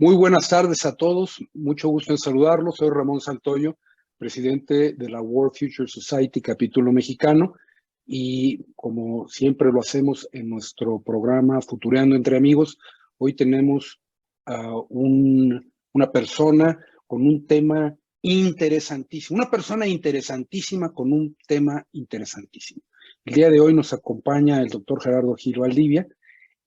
Muy buenas tardes a todos, mucho gusto en saludarlos. Soy Ramón Santoyo, presidente de la World Future Society, capítulo mexicano, y como siempre lo hacemos en nuestro programa Futureando entre Amigos, hoy tenemos a una persona con un tema interesantísimo, una persona interesantísima con un tema interesantísimo. El día de hoy nos acompaña el doctor Gerardo Gil Valdivia,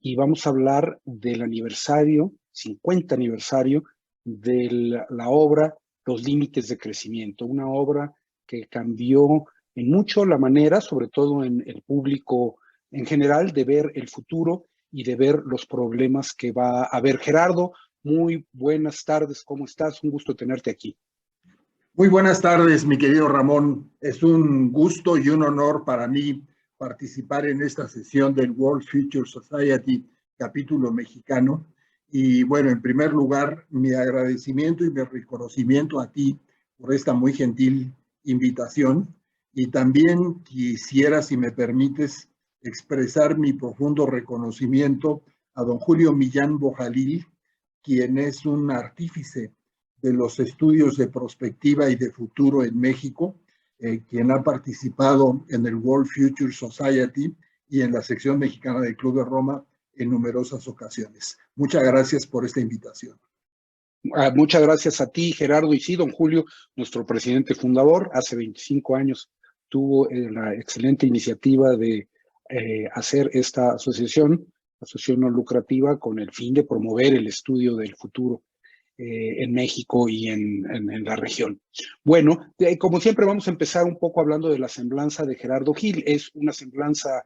y vamos a hablar del aniversario, 50 aniversario, de la obra Los Límites de Crecimiento, una obra que cambió en mucho la manera, sobre todo en el público en general, de ver el futuro y de ver los problemas que va a haber. Gerardo, muy buenas tardes, ¿cómo estás? Un gusto tenerte aquí. Muy buenas tardes, mi querido Ramón. Es un gusto y un honor para mí participar en esta sesión del World Future Society, capítulo mexicano. Y bueno, en primer lugar, mi agradecimiento y mi reconocimiento a ti por esta muy gentil invitación. Y también quisiera, si me permites, expresar mi profundo reconocimiento a don Julio Millán Bojalil, quien es un artífice de los estudios de prospectiva y de futuro en México, quien ha participado en el World Future Society y en la sección mexicana del Club de Roma en numerosas ocasiones. Muchas gracias por esta invitación. Muchas gracias a ti, Gerardo. Y sí, don Julio, nuestro presidente fundador, hace 25 años tuvo la excelente iniciativa de hacer esta asociación no lucrativa, con el fin de promover el estudio del futuro en México y en la región. Bueno, como siempre vamos a empezar un poco hablando de la semblanza de Gerardo Gil. Es una semblanza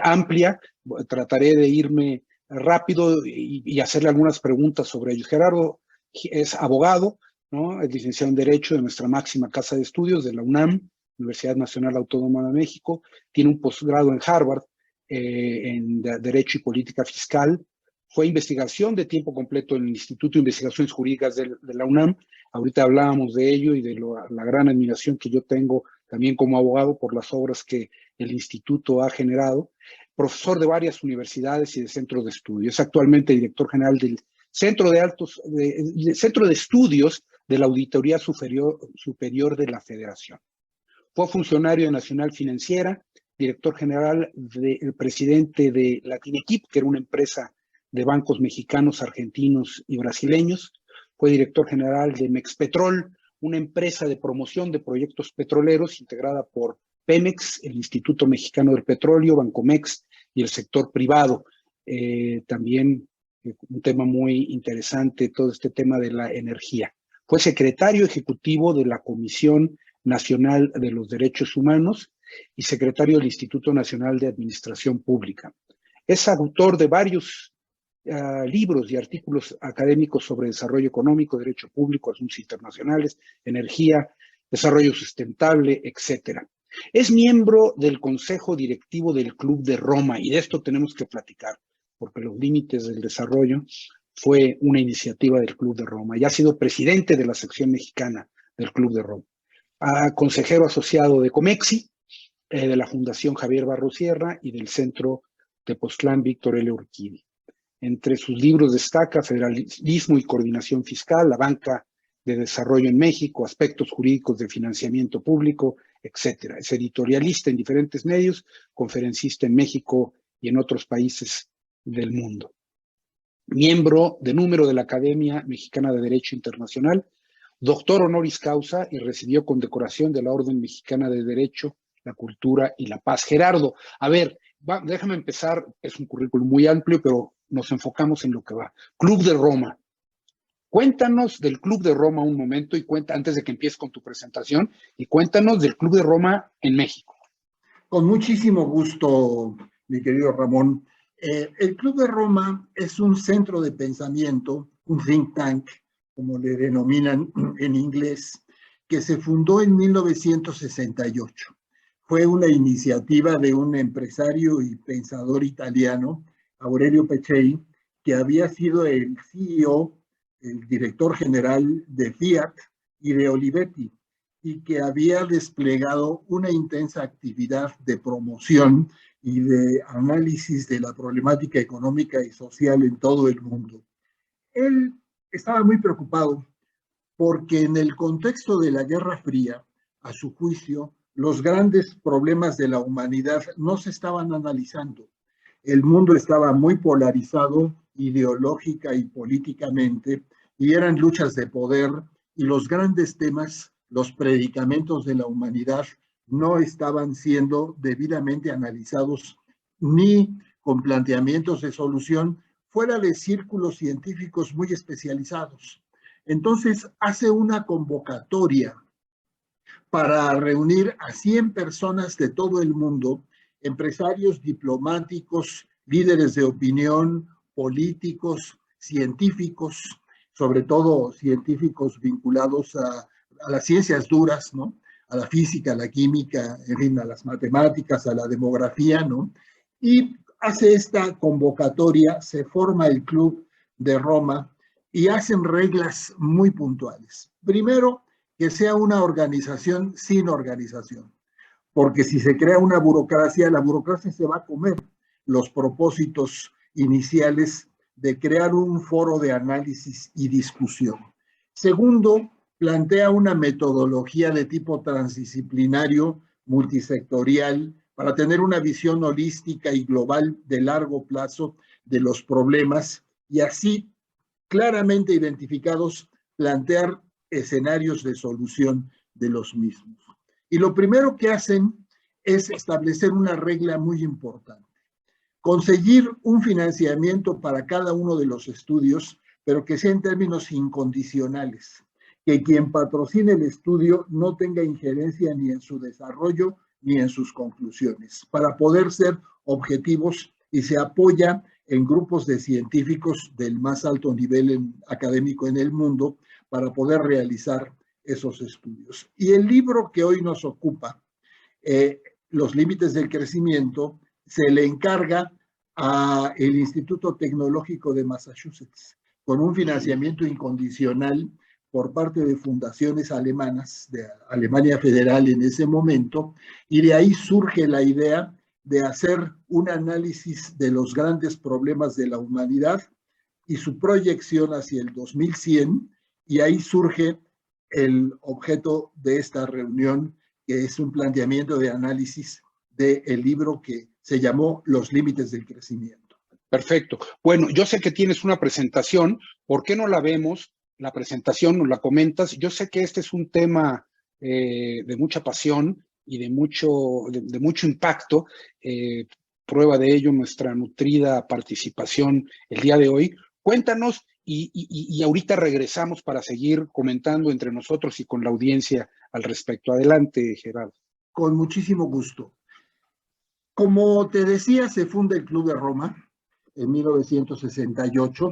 amplia, trataré de irme rápido y hacerle algunas preguntas sobre ello. Gerardo es abogado, ¿no? Es licenciado en Derecho de nuestra máxima casa de estudios, de la UNAM, Universidad Nacional Autónoma de México. Tiene un posgrado en Harvard en Derecho y Política Fiscal. Fue investigación de tiempo completo en el Instituto de Investigaciones Jurídicas de la UNAM. Ahorita hablábamos de ello y de la gran admiración que yo tengo también como abogado por las obras que el instituto ha generado. Profesor de varias universidades y de centros de estudio. Es actualmente director general del Centro de Estudios de la Auditoría Superior de la Federación. Fue funcionario de Nacional Financiera, director general del presidente de Latiniquip, que era una empresa de bancos mexicanos, argentinos y brasileños. Fue director general de Mexpetrol, una empresa de promoción de proyectos petroleros integrada por Pemex, el Instituto Mexicano del Petróleo, Bancomex y el sector privado. También un tema muy interesante, todo este tema de la energía. Fue secretario ejecutivo de la Comisión Nacional de los Derechos Humanos y secretario del Instituto Nacional de Administración Pública. Es autor de varios libros y artículos académicos sobre desarrollo económico, derecho público, asuntos internacionales, energía, desarrollo sustentable, etcétera. Es miembro del Consejo Directivo del Club de Roma, y de esto tenemos que platicar, porque Los Límites del Desarrollo fue una iniciativa del Club de Roma, y ha sido presidente de la sección mexicana del Club de Roma. Consejero asociado de Comexi, de la Fundación Javier Barros Sierra y del Centro Tepoztlán Víctor L. Urquidi. Entre sus libros destaca Federalismo y Coordinación Fiscal, La Banca de Desarrollo en México, Aspectos Jurídicos de Financiamiento Público, etc. Es editorialista en diferentes medios, conferencista en México y en otros países del mundo. Miembro de número de la Academia Mexicana de Derecho Internacional, doctor honoris causa y recibió condecoración de la Orden Mexicana de Derecho, la Cultura y la Paz. Gerardo, a ver, déjame empezar, es un currículum muy amplio, pero nos enfocamos en lo que va. Club de Roma. Cuéntanos del Club de Roma un momento, y antes de que empieces con tu presentación, y cuéntanos del Club de Roma en México. Con muchísimo gusto, mi querido Ramón. El Club de Roma es un centro de pensamiento, un think tank, como le denominan en inglés, que se fundó en 1968. Fue una iniciativa de un empresario y pensador italiano, Aurelio Peccei, que había sido el CEO, el director general de Fiat y de Olivetti, y que había desplegado una intensa actividad de promoción y de análisis de la problemática económica y social en todo el mundo. Él estaba muy preocupado porque en el contexto de la Guerra Fría, a su juicio, los grandes problemas de la humanidad no se estaban analizando. El mundo estaba muy polarizado ideológica y políticamente, y eran luchas de poder, y los grandes temas, los predicamentos de la humanidad, no estaban siendo debidamente analizados ni con planteamientos de solución fuera de círculos científicos muy especializados. Entonces hace una convocatoria para reunir a 100 personas de todo el mundo, empresarios, diplomáticos, líderes de opinión, políticos, científicos, sobre todo científicos vinculados a las ciencias duras, ¿no? A la física, a la química, en fin, a las matemáticas, a la demografía, ¿no? Y hace esta convocatoria, se forma el Club de Roma y hacen reglas muy puntuales. Primero, que sea una organización sin organización, porque si se crea una burocracia, la burocracia se va a comer los propósitos iniciales de crear un foro de análisis y discusión. Segundo, plantea una metodología de tipo transdisciplinario, multisectorial, para tener una visión holística y global de largo plazo de los problemas y así claramente identificados plantear escenarios de solución de los mismos. Y lo primero que hacen es establecer una regla muy importante. Conseguir un financiamiento para cada uno de los estudios, pero que sea en términos incondicionales. Que quien patrocine el estudio no tenga injerencia ni en su desarrollo ni en sus conclusiones, para poder ser objetivos, y se apoya en grupos de científicos del más alto nivel académico en el mundo para poder realizar esos estudios. Y el libro que hoy nos ocupa, Los límites del crecimiento, se le encarga al Instituto Tecnológico de Massachusetts, con un financiamiento incondicional por parte de fundaciones alemanas, de Alemania Federal en ese momento, y de ahí surge la idea de hacer un análisis de los grandes problemas de la humanidad y su proyección hacia el 2100, y ahí surge el objeto de esta reunión, que es un planteamiento de análisis del libro que se llamó Los límites del crecimiento. Perfecto. Bueno, yo sé que tienes una presentación. ¿Por qué no la vemos? La presentación nos la comentas. Yo sé que este es un tema de mucha pasión y de mucho impacto. Prueba de ello nuestra nutrida participación el día de hoy. Cuéntanos y ahorita regresamos para seguir comentando entre nosotros y con la audiencia al respecto. Adelante, Gerardo. Con muchísimo gusto. Como te decía, se funda el Club de Roma en 1968.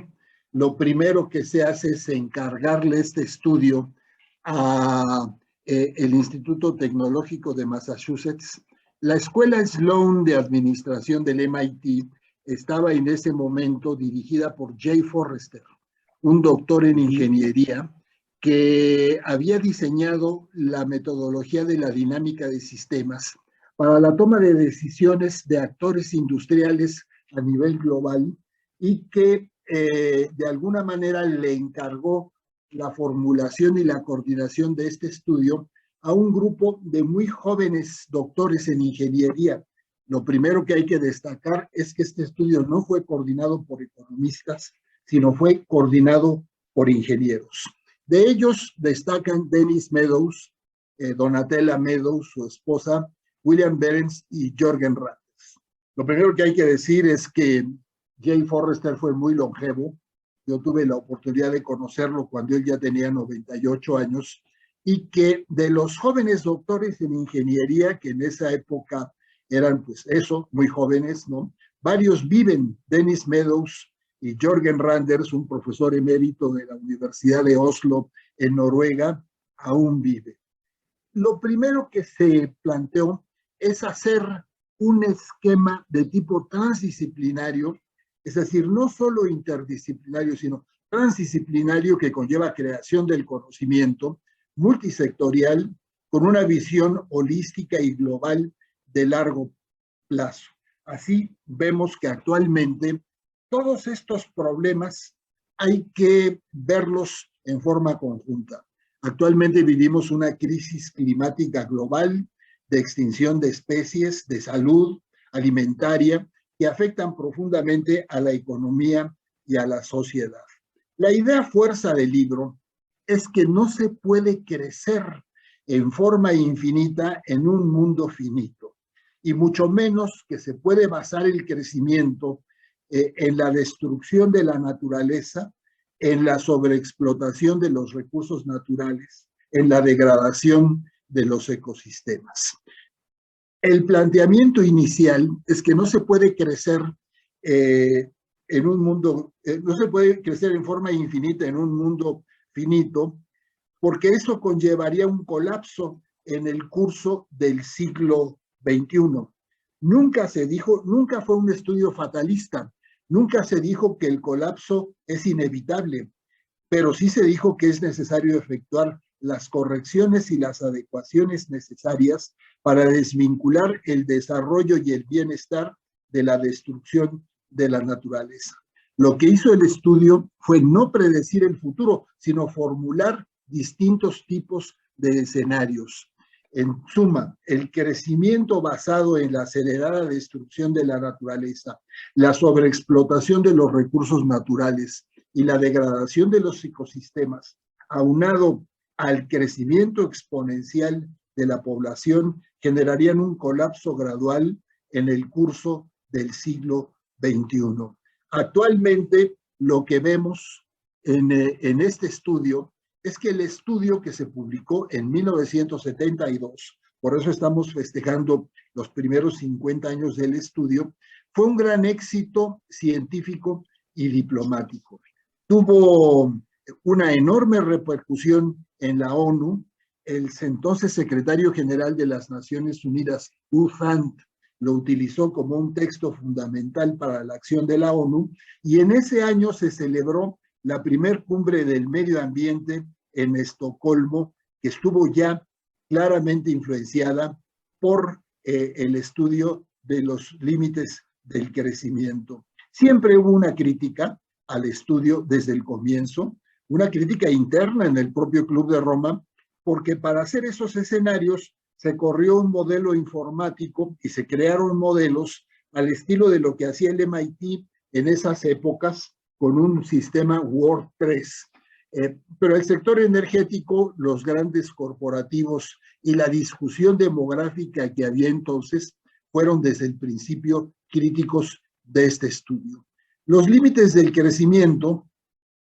Lo primero que se hace es encargarle este estudio a el Instituto Tecnológico de Massachusetts. La Escuela Sloan de Administración del MIT estaba en ese momento dirigida por Jay Forrester, un doctor en ingeniería que había diseñado la metodología de la dinámica de sistemas para la toma de decisiones de actores industriales a nivel global y que de alguna manera le encargó la formulación y la coordinación de este estudio a un grupo de muy jóvenes doctores en ingeniería. Lo primero que hay que destacar es que este estudio no fue coordinado por economistas, sino fue coordinado por ingenieros. De ellos destacan Dennis Meadows, Donatella Meadows, su esposa, William Behrens y Jürgen Randers. Lo primero que hay que decir es que Jay Forrester fue muy longevo. Yo tuve la oportunidad de conocerlo cuando él ya tenía 98 años, y que de los jóvenes doctores en ingeniería, que en esa época eran pues eso, muy jóvenes, ¿no? Varios viven. Dennis Meadows y Jürgen Randers, un profesor emérito de la Universidad de Oslo en Noruega, aún vive. Lo primero que se planteó es hacer un esquema de tipo transdisciplinario, es decir, no solo interdisciplinario, sino transdisciplinario, que conlleva creación del conocimiento, multisectorial, con una visión holística y global de largo plazo. Así vemos que actualmente todos estos problemas hay que verlos en forma conjunta. Actualmente vivimos una crisis climática global de extinción de especies, de salud alimentaria, que afectan profundamente a la economía y a la sociedad. La idea fuerza del libro es que no se puede crecer en forma infinita en un mundo finito, y mucho menos que se puede basar el crecimiento en la destrucción de la naturaleza, en la sobreexplotación de los recursos naturales, en la degradación de los ecosistemas. El planteamiento inicial es que no se puede crecer en un mundo, no se puede crecer en forma infinita en un mundo finito, porque eso conllevaría un colapso en el curso del siglo XXI. Nunca se dijo, nunca fue un estudio fatalista, nunca se dijo que el colapso es inevitable, pero sí se dijo que es necesario efectuar las correcciones y las adecuaciones necesarias para desvincular el desarrollo y el bienestar de la destrucción de la naturaleza. Lo que hizo el estudio fue no predecir el futuro, sino formular distintos tipos de escenarios. En suma, el crecimiento basado en la acelerada destrucción de la naturaleza, la sobreexplotación de los recursos naturales y la degradación de los ecosistemas, aunado al crecimiento exponencial de la población, generarían un colapso gradual en el curso del siglo XXI. Actualmente, lo que vemos en este estudio es que el estudio que se publicó en 1972, por eso estamos festejando los primeros 50 años del estudio, fue un gran éxito científico y diplomático. Tuvo una enorme repercusión en la ONU. El entonces secretario general de las Naciones Unidas, U Thant, lo utilizó como un texto fundamental para la acción de la ONU, y en ese año se celebró la primer cumbre del medio ambiente en Estocolmo, que estuvo ya claramente influenciada por el estudio de los límites del crecimiento. Siempre hubo una crítica al estudio desde el comienzo, una crítica interna en el propio Club de Roma, porque para hacer esos escenarios se corrió un modelo informático y se crearon modelos al estilo de lo que hacía el MIT en esas épocas con un sistema Word 3. Pero el sector energético, los grandes corporativos y la discusión demográfica que había entonces fueron desde el principio críticos de este estudio. Los límites del crecimiento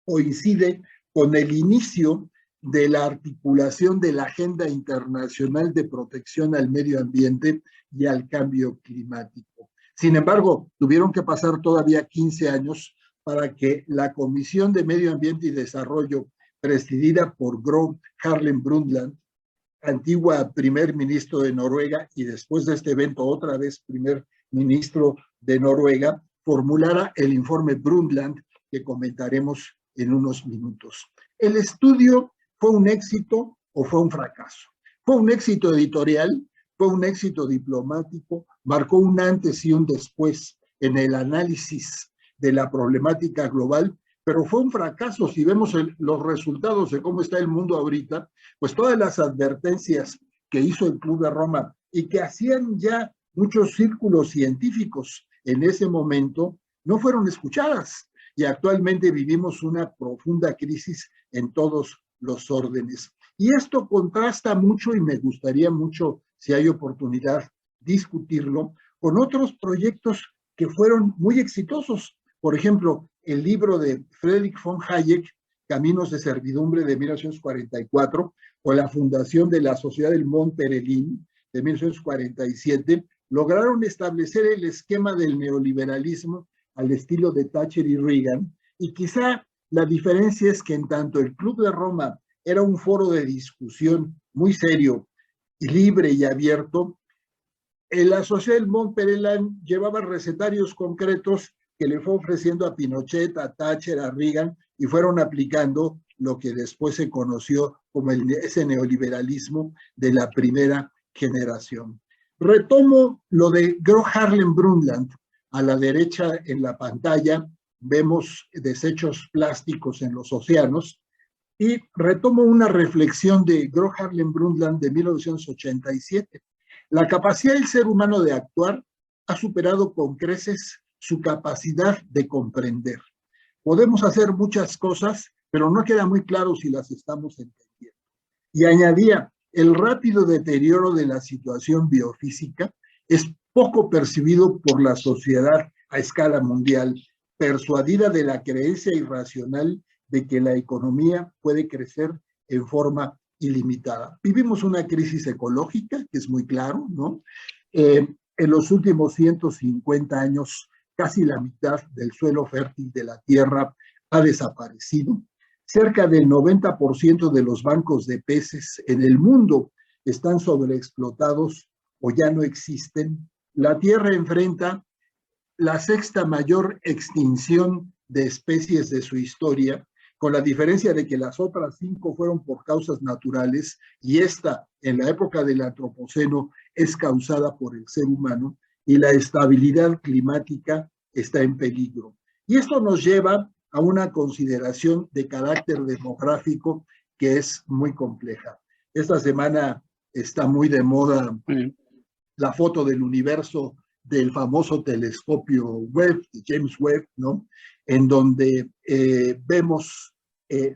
coinciden con el inicio de la articulación de la Agenda Internacional de Protección al Medio Ambiente y al Cambio Climático. Sin embargo, tuvieron que pasar todavía 15 años para que la Comisión de Medio Ambiente y Desarrollo, presidida por Gro Harlem Brundtland, antigua primer ministro de Noruega y después de este evento otra vez primer ministro de Noruega, formulara el informe Brundtland que comentaremos en unos minutos. ¿El estudio fue un éxito o fue un fracaso? Fue un éxito editorial, fue un éxito diplomático, marcó un antes y un después en el análisis de la problemática global, pero fue un fracaso. Si vemos los resultados de cómo está el mundo ahorita, pues todas las advertencias que hizo el Club de Roma y que hacían ya muchos círculos científicos en ese momento, no fueron escuchadas. Y actualmente vivimos una profunda crisis en todos los órdenes. Y esto contrasta mucho, y me gustaría mucho, si hay oportunidad, discutirlo, con otros proyectos que fueron muy exitosos. Por ejemplo, el libro de Friedrich von Hayek, Caminos de Servidumbre, de 1944, o la fundación de la Sociedad del Mont Pérelin, de 1947, lograron establecer el esquema del neoliberalismo al estilo de Thatcher y Reagan, y quizá la diferencia es que en tanto el Club de Roma era un foro de discusión muy serio, y libre y abierto, la Sociedad del Mont Pérelin llevaba recetarios concretos que le fue ofreciendo a Pinochet, a Thatcher, a Reagan, y fueron aplicando lo que después se conoció como ese neoliberalismo de la primera generación. Retomo lo de Gro Harlem Brundtland, a la derecha en la pantalla vemos desechos plásticos en los océanos, y retomo una reflexión de Gro Harlem Brundtland de 1987. La capacidad del ser humano de actuar ha superado con creces su capacidad de comprender. Podemos hacer muchas cosas, pero no queda muy claro si las estamos entendiendo. Y añadía, el rápido deterioro de la situación biofísica es poco percibido por la sociedad a escala mundial, persuadida de la creencia irracional de que la economía puede crecer en forma ilimitada. Vivimos una crisis ecológica, que es muy claro, ¿no? En los últimos 150 años, casi la mitad del suelo fértil de la Tierra ha desaparecido. Cerca del 90% de los bancos de peces en el mundo están sobreexplotados o ya no existen. La Tierra enfrenta la sexta mayor extinción de especies de su historia, con la diferencia de que las otras 5 fueron por causas naturales y esta, en la época del Antropoceno, es causada por el ser humano, y la estabilidad climática está en peligro. Y esto nos lleva a una consideración de carácter demográfico que es muy compleja. Esta semana está muy de moda la foto del universo del famoso telescopio Webb, de James Webb, ¿no? En donde vemos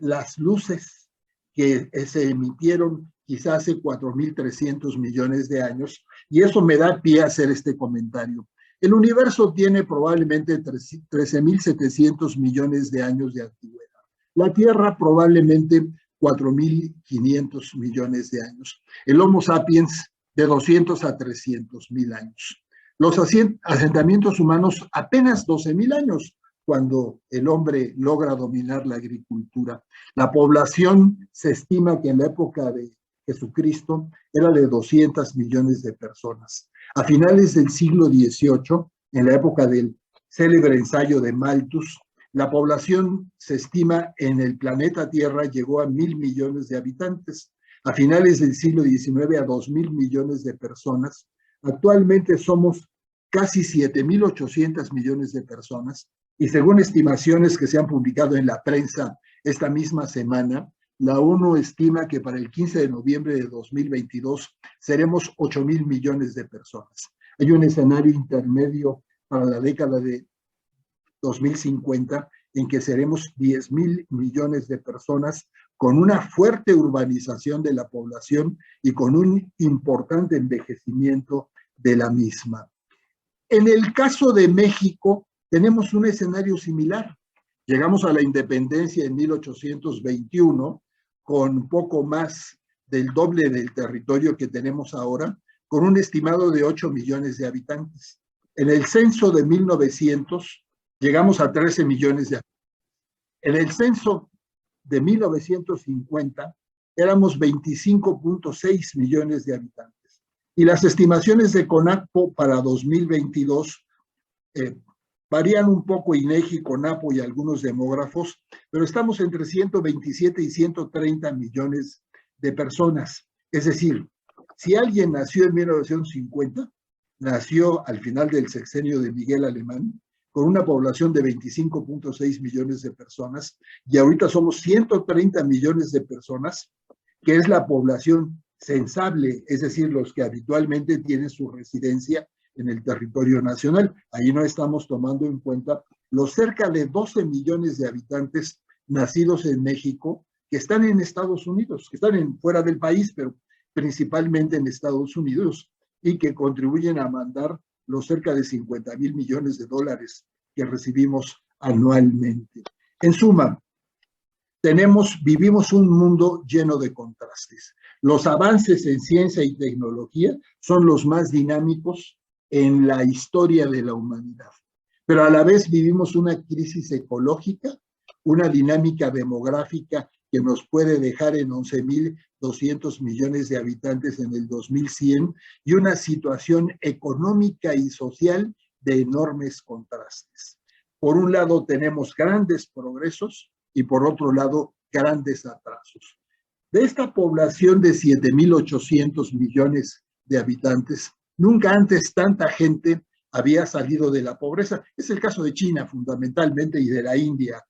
las luces que se emitieron quizás hace 4.300 millones de años, y eso me da pie a hacer este comentario. El universo tiene probablemente 13.700 millones de años de antigüedad. La Tierra probablemente 4.500 millones de años. El Homo sapiens de 200 a 300.000 años. Los asentamientos humanos apenas 12.000 años, cuando el hombre logra dominar la agricultura. La población se estima que en la época de Jesucristo era de 200 millones de personas. A finales del siglo XVIII, en la época del célebre ensayo de Malthus, la población se estima en el planeta Tierra llegó a 1.000 millones de habitantes. A finales del siglo XIX a 2.000 millones de personas. Actualmente somos casi 7.800 millones de personas, y según estimaciones que se han publicado en la prensa esta misma semana, la ONU estima que para el 15 de noviembre de 2022 seremos 8.000 millones de personas. Hay un escenario intermedio para la década de 2050 en que seremos 10.000 millones de personas, con una fuerte urbanización de la población y con un importante envejecimiento de la misma. En el caso de México, tenemos un escenario similar. Llegamos a la independencia en 1821, con poco más del doble del territorio que tenemos ahora, con un estimado de 8 millones de habitantes. En el censo de 1900, llegamos a 13 millones de habitantes. En el censo de 1950, éramos 25.6 millones de habitantes. Y las estimaciones de CONAPO para 2022 varían un poco, INEGI, CONAPO y algunos demógrafos, pero estamos entre 127 y 130 millones de personas. Es decir, si alguien nació en 1950, nació al final del sexenio de Miguel Alemán, con una población de 25.6 millones de personas, y ahorita somos 130 millones de personas, que es la población censable, es decir, los que habitualmente tienen su residencia en el territorio nacional. Ahí no estamos tomando en cuenta los cerca de 12 millones de habitantes nacidos en México que están en Estados Unidos, que están fuera del país, pero principalmente en Estados Unidos, y que contribuyen a mandar los cerca de 50.000 millones de dólares que recibimos anualmente. En suma, vivimos un mundo lleno de contrastes. Los avances en ciencia y tecnología son los más dinámicos en la historia de la humanidad, pero a la vez vivimos una crisis ecológica, una dinámica demográfica que nos puede dejar en 11.200 millones de habitantes en el 2100, y una situación económica y social de enormes contrastes. Por un lado tenemos grandes progresos y por otro lado grandes atrasos. De esta población de 7.800 millones de habitantes, nunca antes tanta gente había salido de la pobreza. Es el caso de China fundamentalmente y de la India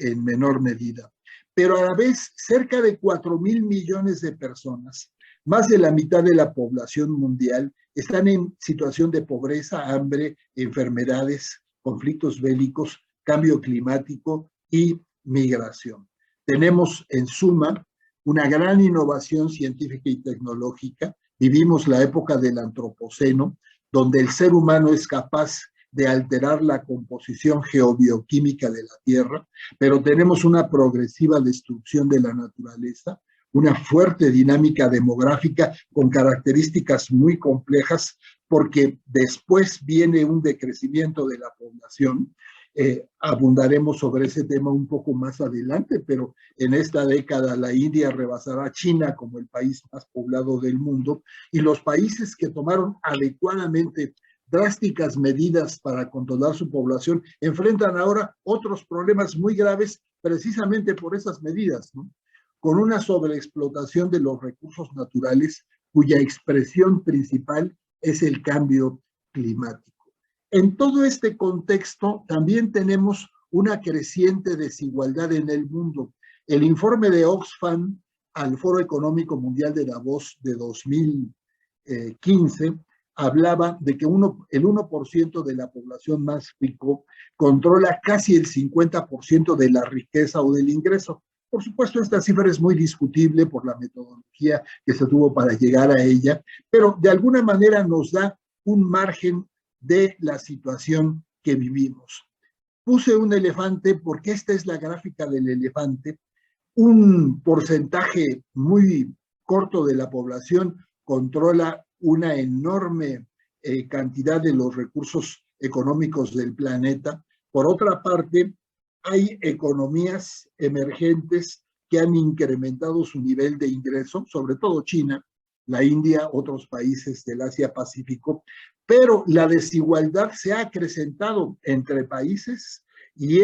en menor medida. Pero a la vez, cerca de 4.000 millones de personas, más de la mitad de la población mundial, están en situación de pobreza, hambre, enfermedades, conflictos bélicos, cambio climático y migración. Tenemos, en suma, una gran innovación científica y tecnológica. Vivimos la época del antropoceno, donde el ser humano es capaz de alterar la composición geobioquímica de la Tierra, pero tenemos una progresiva destrucción de la naturaleza, una fuerte dinámica demográfica con características muy complejas, porque después viene un decrecimiento de la población. Abundaremos sobre ese tema un poco más adelante, pero en esta década la India rebasará a China como el país más poblado del mundo, y los países que tomaron adecuadamente drásticas medidas para controlar su población enfrentan ahora otros problemas muy graves precisamente por esas medidas, ¿no? Con una sobreexplotación de los recursos naturales cuya expresión principal es el cambio climático. En todo este contexto también tenemos una creciente desigualdad en el mundo. El informe de Oxfam al Foro Económico Mundial de Davos de 2015 hablaba de que el 1% de la población más rico controla casi el 50% de la riqueza o del ingreso. Por supuesto, esta cifra es muy discutible por la metodología que se tuvo para llegar a ella, pero de alguna manera nos da un margen de la situación que vivimos. Puse un elefante porque esta es la gráfica del elefante. Un porcentaje muy corto de la población controla una enorme cantidad de los recursos económicos del planeta. Por otra parte, hay economías emergentes que han incrementado su nivel de ingreso, sobre todo China, la India, otros países del Asia-Pacífico, pero la desigualdad se ha acrecentado entre países y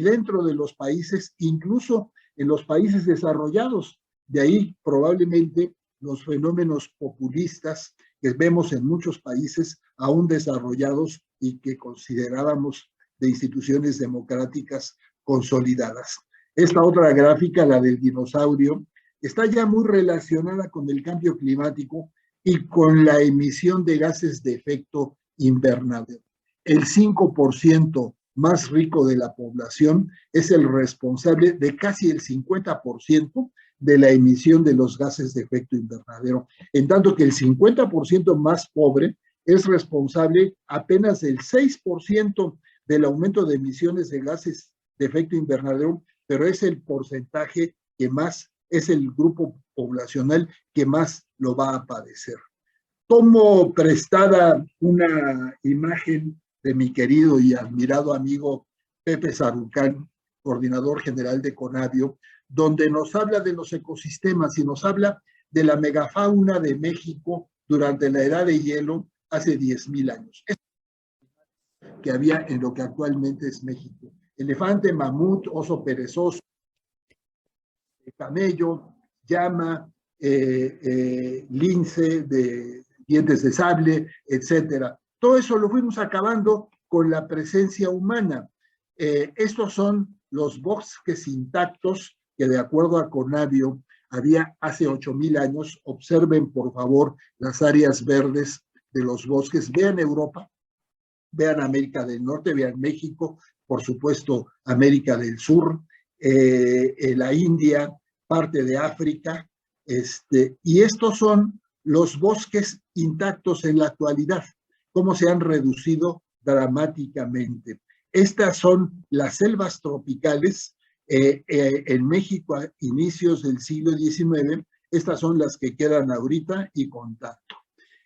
dentro de los países, incluso en los países desarrollados. De ahí probablemente los fenómenos populistas que vemos en muchos países aún desarrollados y que considerábamos de instituciones democráticas consolidadas. Esta otra gráfica, la del dinosaurio, está ya muy relacionada con el cambio climático y con la emisión de gases de efecto invernadero. El 5% más rico de la población es el responsable de casi el 50% de la emisión de los gases de efecto invernadero, en tanto que el 50% más pobre es responsable apenas del 6% del aumento de emisiones de gases de efecto invernadero, pero es el porcentaje que más, es el grupo poblacional que más lo va a padecer. Tomo prestada una imagen de mi querido y admirado amigo Pepe Sarucán, coordinador general de Conavio, donde nos habla de los ecosistemas y nos habla de la megafauna de México durante la edad de hielo hace 10.000 años. Que había en lo que actualmente es México. Elefante, mamut, oso perezoso, camello, llama, lince de dientes de sable, etcétera. Todo eso lo fuimos acabando con la presencia humana. Estos son los bosques intactos que, de acuerdo a Conavio, había hace 8.000 años. Observen, por favor, las áreas verdes de los bosques. Vean Europa, vean América del Norte, vean México, por supuesto América del Sur, la India, parte de África, y estos son los bosques intactos en la actualidad, cómo se han reducido dramáticamente. Estas son las selvas tropicales en México a inicios del siglo XIX, estas son las que quedan ahorita y contando.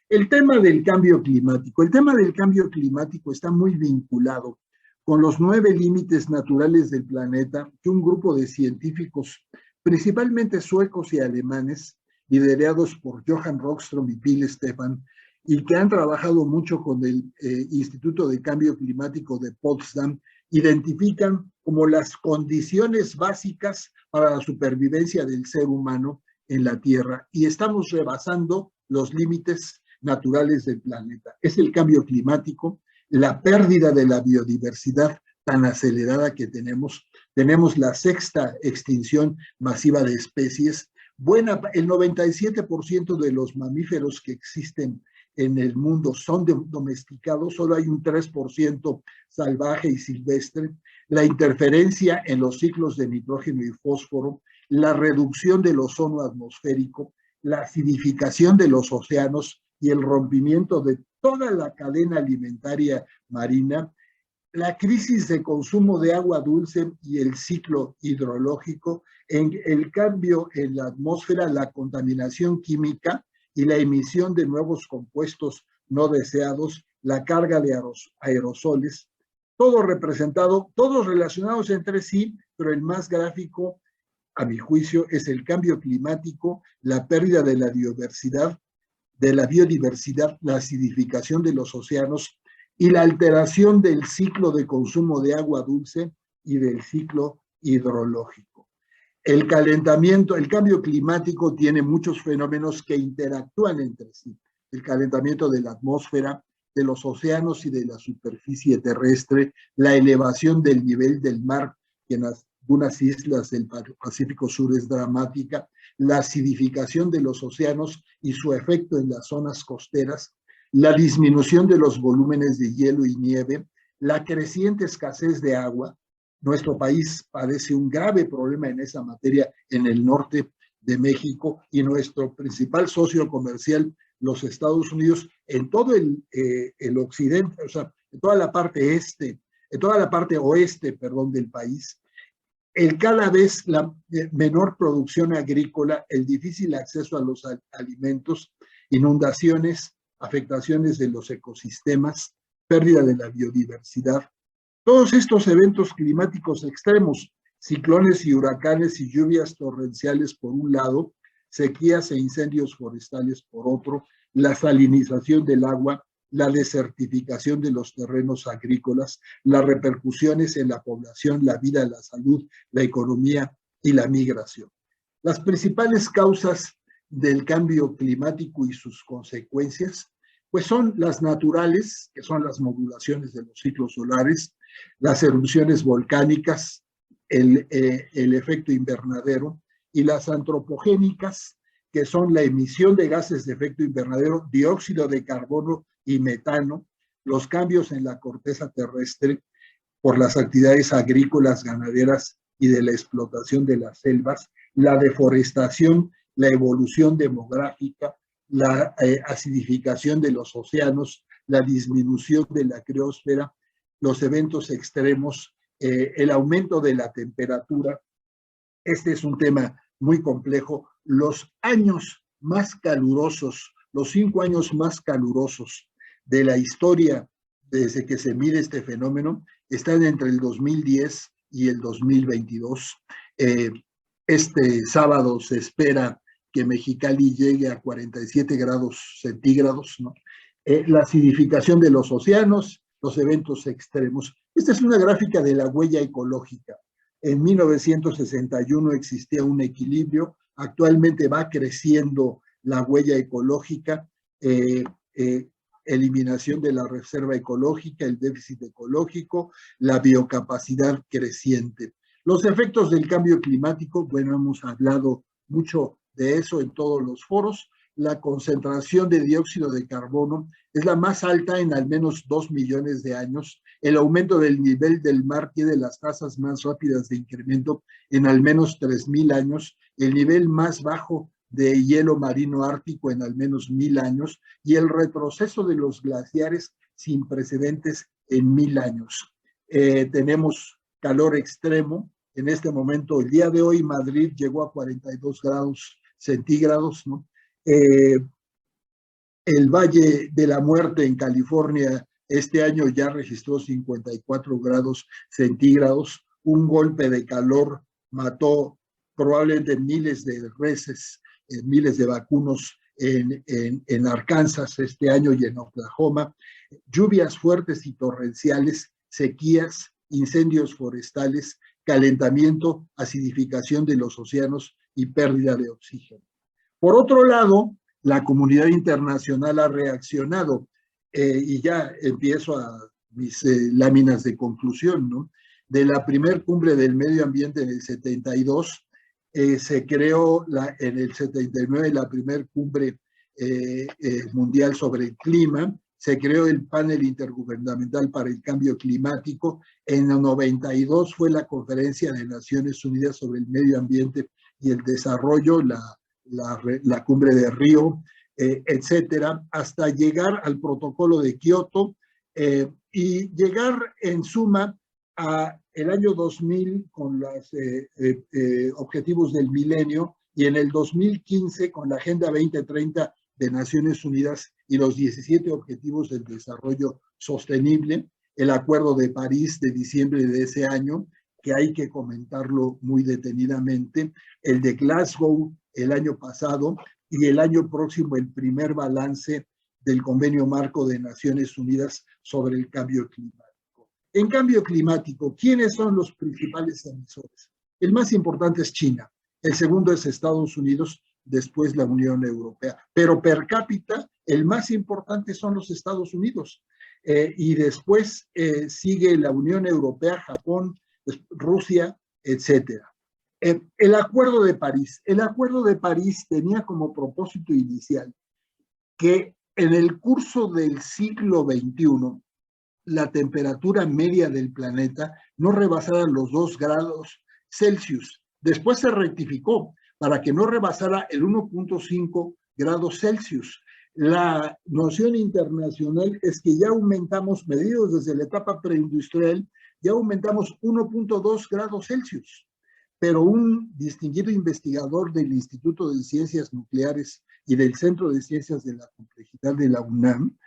El tema del cambio climático. El tema del cambio climático está muy vinculado con los 9 límites naturales del planeta que un grupo de científicos, principalmente suecos y alemanes, liderados por Johan Rockström y Bill Stefan, y que han trabajado mucho con el Instituto de Cambio Climático de Potsdam, identifican como las condiciones básicas para la supervivencia del ser humano en la Tierra. Y estamos rebasando los límites naturales del planeta. Es el cambio climático, la pérdida de la biodiversidad tan acelerada que tenemos la sexta extinción masiva de especies. El 97% de los mamíferos que existen en el mundo son domesticados, solo hay un 3% salvaje y silvestre. La interferencia en los ciclos de nitrógeno y fósforo, la reducción del ozono atmosférico, la acidificación de los océanos y el rompimiento de toda la cadena alimentaria marina, la crisis de consumo de agua dulce y el ciclo hidrológico, en el cambio en la atmósfera, la contaminación química y la emisión de nuevos compuestos no deseados, la carga de aerosoles, todo representado, todos relacionados entre sí, pero el más gráfico, a mi juicio, es el cambio climático, la pérdida de la biodiversidad, la acidificación de los océanos y la alteración del ciclo de consumo de agua dulce y del ciclo hidrológico. El cambio climático tiene muchos fenómenos que interactúan entre sí. El calentamiento de la atmósfera, de los océanos y de la superficie terrestre, la elevación del nivel del mar, que en algunas islas del Pacífico Sur es dramática, la acidificación de los océanos y su efecto en las zonas costeras, la disminución de los volúmenes de hielo y nieve, la creciente escasez de agua. Nuestro país padece un grave problema en esa materia en el norte de México y nuestro principal socio comercial, los Estados Unidos, en todo el occidente, o sea, en toda la parte oeste, perdón, del país, cada vez la menor producción agrícola, el difícil acceso a los alimentos, inundaciones, afectaciones de los ecosistemas, pérdida de la biodiversidad. Todos estos eventos climáticos extremos, ciclones y huracanes y lluvias torrenciales por un lado, sequías e incendios forestales por otro, la salinización del agua, la desertificación de los terrenos agrícolas, las repercusiones en la población, la vida, la salud, la economía y la migración. Las principales causas del cambio climático y sus consecuencias, pues son las naturales, que son las modulaciones de los ciclos solares, las erupciones volcánicas, el efecto invernadero, y las antropogénicas, que son la emisión de gases de efecto invernadero, dióxido de carbono y metano, los cambios en la corteza terrestre por las actividades agrícolas, ganaderas y de la explotación de las selvas, la deforestación, la evolución demográfica, la acidificación de los océanos, la disminución de la criosfera, los eventos extremos, el aumento de la temperatura. Este es un tema muy complejo. Los años más calurosos, los 5 años más calurosos de la historia desde que se mide este fenómeno están entre el 2010 y el 2022. Este sábado se espera que Mexicali llegue a 47 grados centígrados, ¿no? La acidificación de los océanos, los eventos extremos. Esta es una gráfica de la huella ecológica. En 1961 existía un equilibrio, actualmente va creciendo la huella ecológica, eliminación de la reserva ecológica, el déficit ecológico, la biocapacidad creciente. Los efectos del cambio climático, bueno, hemos hablado mucho de eso en todos los foros. La concentración de dióxido de carbono es la más alta en al menos 2 millones de años. El aumento del nivel del mar tiene las tasas más rápidas de incremento en al menos 3.000 años, el nivel más bajo de hielo marino ártico en al menos 1.000 años y el retroceso de los glaciares sin precedentes en 1.000 años. Tenemos calor extremo. En este momento, el día de hoy, Madrid llegó a 42 grados centígrados, ¿no? El Valle de la Muerte en California este año ya registró 54 grados centígrados. Un golpe de calor mató probablemente miles de reses, miles de vacunos en Arkansas este año y en Oklahoma. Lluvias fuertes y torrenciales, sequías, incendios forestales, calentamiento, acidificación de los océanos y pérdida de oxígeno. Por otro lado, la comunidad internacional ha reaccionado y ya empiezo a mis láminas de conclusión, ¿no? De la primer cumbre del medio ambiente en el 72, se creó en el 79 la primer cumbre mundial sobre el clima, se creó el panel intergubernamental para el cambio climático, en el 92 fue la conferencia de Naciones Unidas sobre el medio ambiente y el desarrollo, la cumbre de Río, etcétera, hasta llegar al protocolo de Kioto y llegar en suma a el año 2000 con los objetivos del milenio y en el 2015 con la Agenda 2030 de Naciones Unidas y los 17 Objetivos del Desarrollo Sostenible, el Acuerdo de París de diciembre de ese año, que hay que comentarlo muy detenidamente, el de Glasgow el año pasado y el año próximo el primer balance del Convenio Marco de Naciones Unidas sobre el cambio climático. En cambio climático, ¿quiénes son los principales emisores? El más importante es China, el segundo es Estados Unidos, después la Unión Europea. Pero per cápita, el más importante son los Estados Unidos. Y después sigue la Unión Europea, Japón, Rusia, etcétera. El Acuerdo de París. El Acuerdo de París tenía como propósito inicial que en el curso del siglo XXI la temperatura media del planeta no rebasara los 2 grados Celsius. Después se rectificó para que no rebasara el 1.5 grados Celsius. La noción internacional es que ya aumentamos, medidos desde la etapa preindustrial, ya aumentamos 1.2 grados Celsius. Pero un distinguido investigador del Instituto de Ciencias Nucleares y del Centro de Ciencias de la Complejidad de la UNAM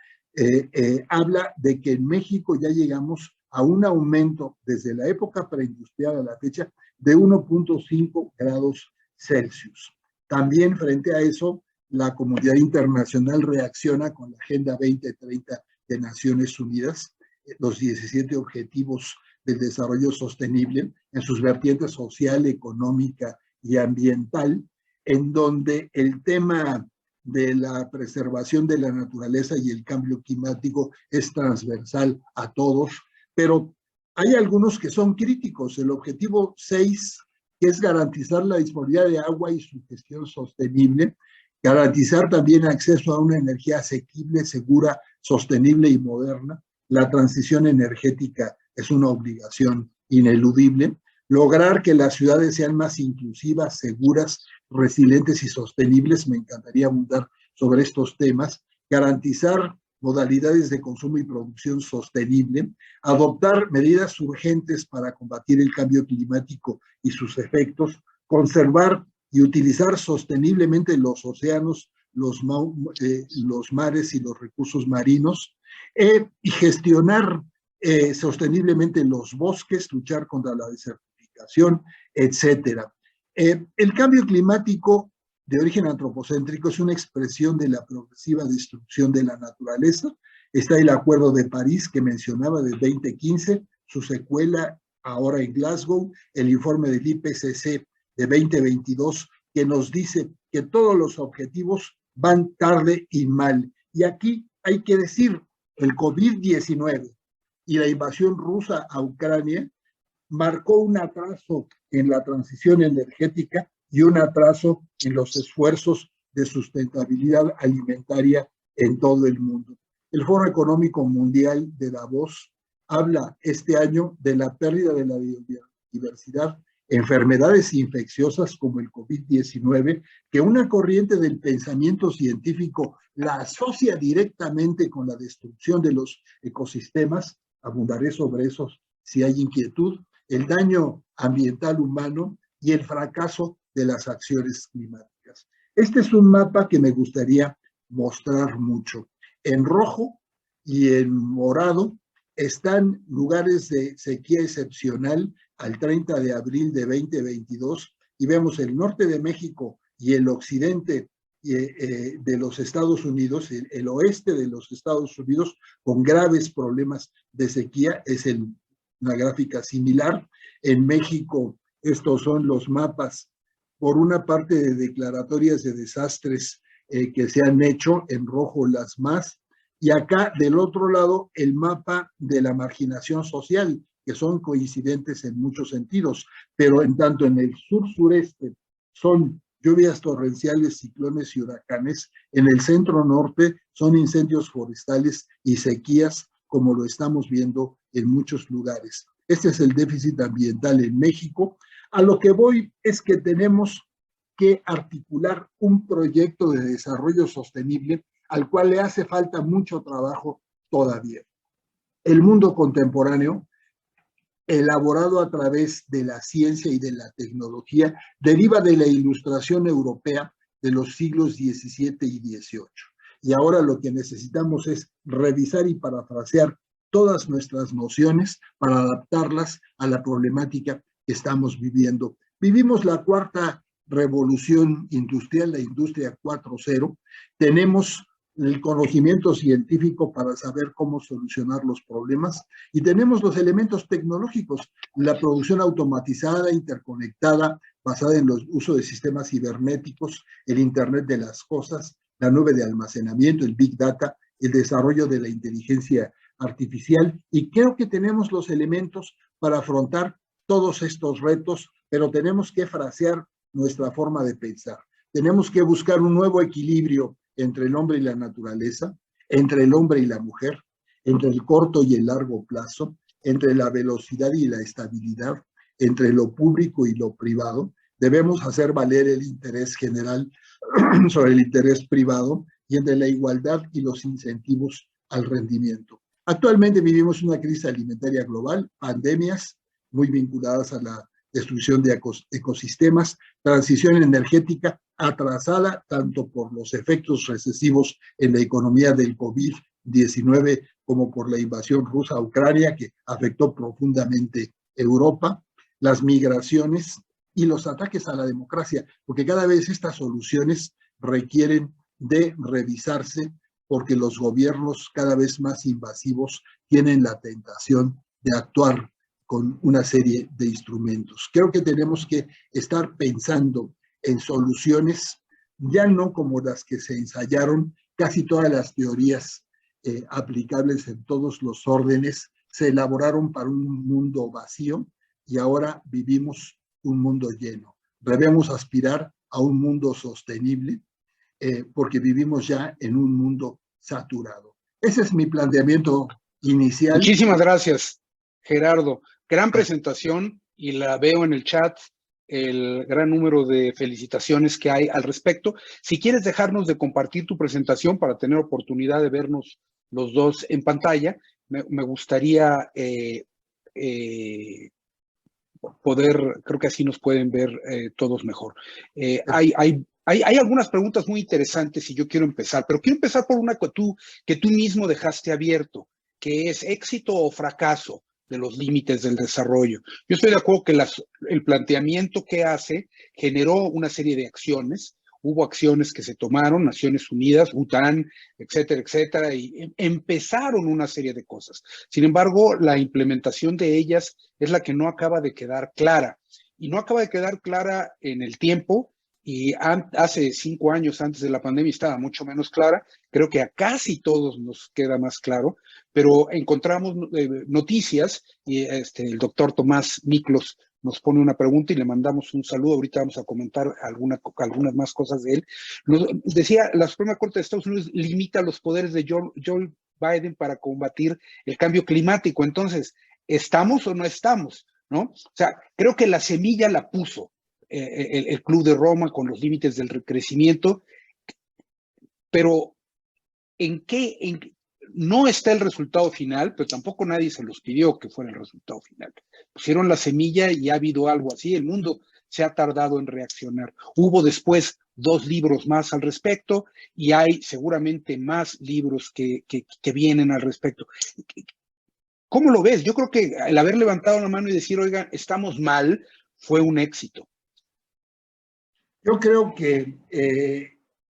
habla de que en México ya llegamos a un aumento desde la época preindustrial a la fecha de 1.5 grados Celsius. También frente a eso, la comunidad internacional reacciona con la Agenda 2030 de Naciones Unidas, los 17 Objetivos del Desarrollo Sostenible, en sus vertientes social, económica y ambiental, en donde el tema de la preservación de la naturaleza y el cambio climático es transversal a todos, pero hay algunos que son críticos. El objetivo 6, que es garantizar la disponibilidad de agua y su gestión sostenible, garantizar también acceso a una energía asequible, segura, sostenible y moderna. La transición energética es una obligación ineludible. Lograr que las ciudades sean más inclusivas, seguras, resilientes y sostenibles. Me encantaría abundar sobre estos temas. Garantizar modalidades de consumo y producción sostenible. Adoptar medidas urgentes para combatir el cambio climático y sus efectos. Conservar y utilizar sosteniblemente los océanos, los mares y los recursos marinos. Y gestionar sosteniblemente los bosques, luchar contra la desertificación, etcétera. El cambio climático de origen antropocéntrico es una expresión de la progresiva destrucción de la naturaleza. Está el Acuerdo de París que mencionaba de 2015, su secuela ahora en Glasgow, el informe del IPCC de 2022 que nos dice que todos los objetivos van tarde y mal. Y aquí hay que decir, el COVID-19 y la invasión rusa a Ucrania marcó un atraso en la transición energética y un atraso en los esfuerzos de sustentabilidad alimentaria en todo el mundo. El Foro Económico Mundial de Davos habla este año de la pérdida de la biodiversidad, enfermedades infecciosas como el COVID-19, que una corriente del pensamiento científico la asocia directamente con la destrucción de los ecosistemas. Abundaré sobre eso si hay inquietud, el daño ambiental humano y el fracaso de las acciones climáticas. Este es un mapa que me gustaría mostrar mucho. En rojo y en morado están lugares de sequía excepcional al 30 de abril de 2022 y vemos el norte de México y el occidente de los Estados Unidos, el oeste de los Estados Unidos con graves problemas de sequía. Es una gráfica similar. En México estos son los mapas, por una parte de declaratorias de desastres que se han hecho, en rojo las más, y acá del otro lado el mapa de la marginación social, que son coincidentes en muchos sentidos, pero en tanto en el sur-sureste son lluvias torrenciales, ciclones y huracanes, en el centro-norte son incendios forestales y sequías, como lo estamos viendo en muchos lugares. Este es el déficit ambiental en México. A lo que voy es que tenemos que articular un proyecto de desarrollo sostenible al cual le hace falta mucho trabajo todavía. El mundo contemporáneo, elaborado a través de la ciencia y de la tecnología, deriva de la ilustración europea de los siglos XVII y XVIII. Y ahora lo que necesitamos es revisar y parafrasear todas nuestras nociones para adaptarlas a la problemática que estamos viviendo. Vivimos la cuarta revolución industrial, la industria 4.0. Tenemos el conocimiento científico para saber cómo solucionar los problemas y tenemos los elementos tecnológicos, la producción automatizada, interconectada, basada en el uso de sistemas cibernéticos, el Internet de las cosas, la nube de almacenamiento, el Big Data, el desarrollo de la inteligencia artificial, y creo que tenemos los elementos para afrontar todos estos retos, pero tenemos que frasear nuestra forma de pensar. Tenemos que buscar un nuevo equilibrio entre el hombre y la naturaleza, entre el hombre y la mujer, entre el corto y el largo plazo, entre la velocidad y la estabilidad, entre lo público y lo privado. Debemos hacer valer el interés general sobre el interés privado y entre la igualdad y los incentivos al rendimiento. Actualmente vivimos una crisis alimentaria global, pandemias muy vinculadas a la destrucción de ecosistemas, transición energética atrasada tanto por los efectos recesivos en la economía del COVID-19 como por la invasión rusa a Ucrania, que afectó profundamente Europa, las migraciones y los ataques a la democracia, porque cada vez estas soluciones requieren de revisarse porque los gobiernos cada vez más invasivos tienen la tentación de actuar con una serie de instrumentos. Creo que tenemos que estar pensando en soluciones, ya no como las que se ensayaron, casi todas las teorías aplicables en todos los órdenes se elaboraron para un mundo vacío y ahora vivimos un mundo lleno. Debemos aspirar a un mundo sostenible porque vivimos ya en un mundo saturado. Ese es mi planteamiento inicial. Muchísimas gracias, Gerardo. Gran presentación y la veo en el chat, el gran número de felicitaciones que hay al respecto. Si quieres dejarnos de compartir tu presentación para tener oportunidad de vernos los dos en pantalla, me gustaría poder, creo que así nos pueden ver todos mejor. Hay algunas preguntas muy interesantes y yo quiero empezar, pero quiero empezar por una que tú mismo dejaste abierto, que es éxito o fracaso de los límites del desarrollo. Yo estoy de acuerdo que el planteamiento que hace generó una serie de acciones. Hubo acciones que se tomaron, Naciones Unidas, Bután, etcétera, etcétera, y empezaron una serie de cosas. Sin embargo, la implementación de ellas es la que no acaba de quedar clara. Y no acaba de quedar clara en el tiempo, y hace 5 años antes de la pandemia estaba mucho menos clara. Creo que a casi todos nos queda más claro, pero encontramos noticias y el doctor Tomás Miklos nos pone una pregunta y le mandamos un saludo. Ahorita vamos a comentar algunas más cosas de él. Nos decía, la Suprema Corte de Estados Unidos limita los poderes de Joe Biden para combatir el cambio climático. Entonces, ¿estamos o no estamos? ¿No? O sea, creo que la semilla la puso el Club de Roma con los límites del crecimiento, pero no está el resultado final, pero tampoco nadie se los pidió que fuera el resultado final. Pusieron la semilla y ha habido algo así. El mundo se ha tardado en reaccionar. Hubo después 2 libros más al respecto y hay seguramente más libros que vienen al respecto. ¿Cómo lo ves? Yo creo que el haber levantado la mano y decir, oigan, estamos mal, fue un éxito. Yo creo que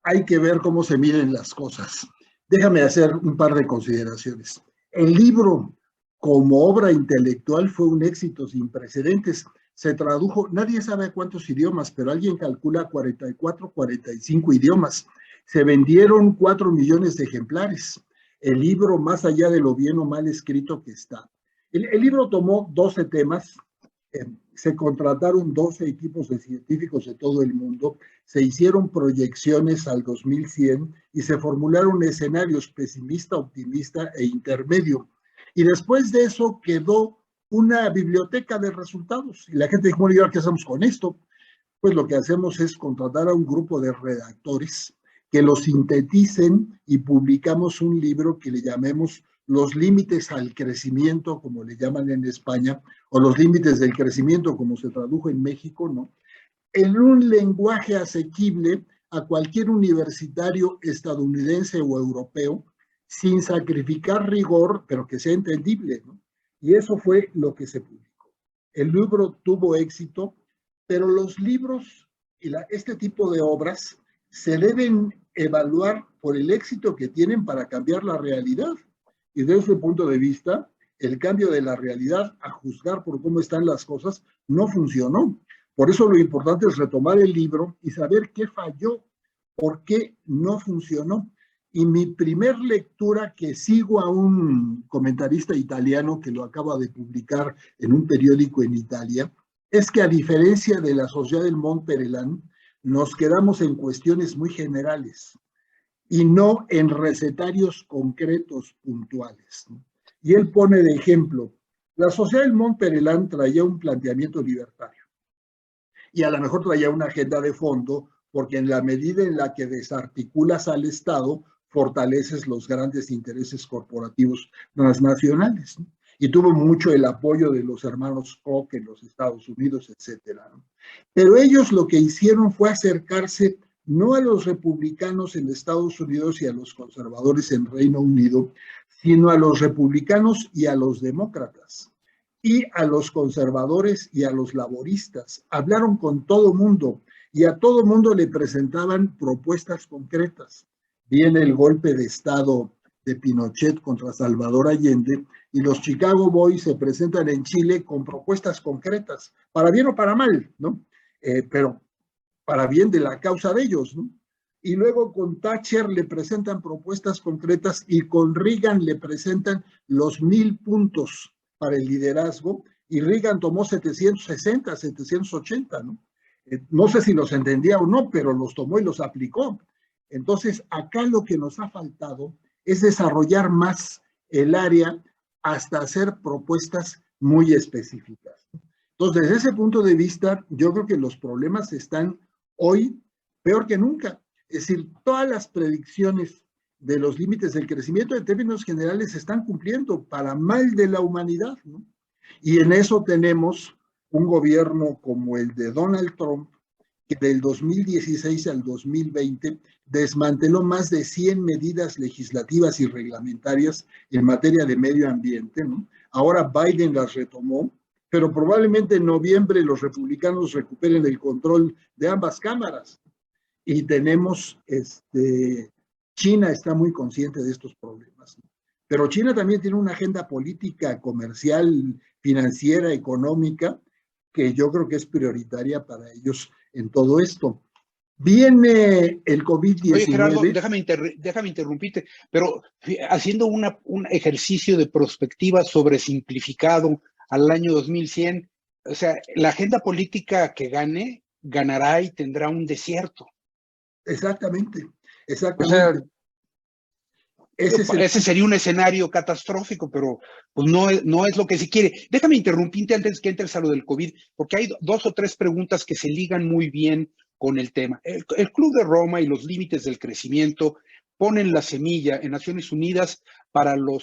hay que ver cómo se miden las cosas. Déjame hacer un par de consideraciones. El libro, como obra intelectual, fue un éxito sin precedentes. Se tradujo, nadie sabe cuántos idiomas, pero alguien calcula 44, 45 idiomas. Se vendieron 4 millones de ejemplares. el libro, más allá de lo bien o mal escrito que está. El libro tomó 12 temas, se contrataron 12 equipos de científicos de todo el mundo, se hicieron proyecciones al 2100 y se formularon escenarios pesimista, optimista e intermedio. Y después de eso quedó una biblioteca de resultados. Y la gente dijo, bueno, ¿y ahora qué hacemos con esto? Pues lo que hacemos es contratar a un grupo de redactores que lo sinteticen y publicamos un libro que le llamemos Los límites al crecimiento, como le llaman en España, o los límites del crecimiento, como se tradujo en México, ¿no? En un lenguaje asequible a cualquier universitario estadounidense o europeo, sin sacrificar rigor, pero que sea entendible, ¿no? Y eso fue lo que se publicó. El libro tuvo éxito, pero los libros y este tipo de obras se deben evaluar por el éxito que tienen para cambiar la realidad. Y desde ese punto de vista, el cambio de la realidad, a juzgar por cómo están las cosas, no funcionó. Por eso lo importante es retomar el libro y saber qué falló, por qué no funcionó. Y mi primer lectura, que sigo a un comentarista italiano que lo acaba de publicar en un periódico en Italia, es que a diferencia de la Sociedad del Mont Pelerin, nos quedamos en cuestiones muy generales y no en recetarios concretos puntuales. Y él pone de ejemplo, la Sociedad del Mont Pelerin traía un planteamiento libertario y a lo mejor traía una agenda de fondo, porque en la medida en la que desarticulas al Estado, fortaleces los grandes intereses corporativos transnacionales, ¿no? Y tuvo mucho el apoyo de los hermanos Koch en los Estados Unidos, etcétera, ¿no? Pero ellos lo que hicieron fue acercarse no a los republicanos en Estados Unidos y a los conservadores en Reino Unido, sino a los republicanos y a los demócratas, y a los conservadores y a los laboristas. Hablaron con todo mundo y a todo mundo le presentaban propuestas concretas. Viene el golpe de Estado de Pinochet contra Salvador Allende y los Chicago Boys se presentan en Chile con propuestas concretas, para bien o para mal, ¿no? Pero para bien de la causa de ellos, ¿no? Y luego con Thatcher le presentan propuestas concretas y con Reagan le presentan los 1000 puntos para el liderazgo y Reagan tomó 760, 780, ¿no? No sé si los entendía o no, pero los tomó y los aplicó. Entonces, acá lo que nos ha faltado es desarrollar más el área hasta hacer propuestas muy específicas. Entonces, desde ese punto de vista, yo creo que los problemas están hoy peor que nunca. Es decir, todas las predicciones de los límites del crecimiento en términos generales se están cumpliendo para mal de la humanidad, ¿no? Y en eso tenemos un gobierno como el de Donald Trump, que del 2016 al 2020 desmanteló más de 100 medidas legislativas y reglamentarias en materia de medio ambiente, ¿no? Ahora Biden las retomó, pero probablemente en noviembre los republicanos recuperen el control de ambas cámaras. Y tenemos, China está muy consciente de estos problemas, ¿no? Pero China también tiene una agenda política, comercial, financiera, económica, que yo creo que es prioritaria para ellos en todo esto. Viene el COVID-19. Oye, Gerardo, déjame interrumpirte, pero haciendo un ejercicio de perspectiva sobresimplificado al año 2100, o sea, la agenda política que gane, ganará y tendrá un desierto. Exactamente, exactamente. O sea, ese sería un escenario catastrófico, pero pues no es lo que se quiere. Déjame interrumpirte antes que entres a lo del COVID, porque hay 2 o 3 preguntas que se ligan muy bien con el tema. El Club de Roma y los límites del crecimiento ponen la semilla en Naciones Unidas para la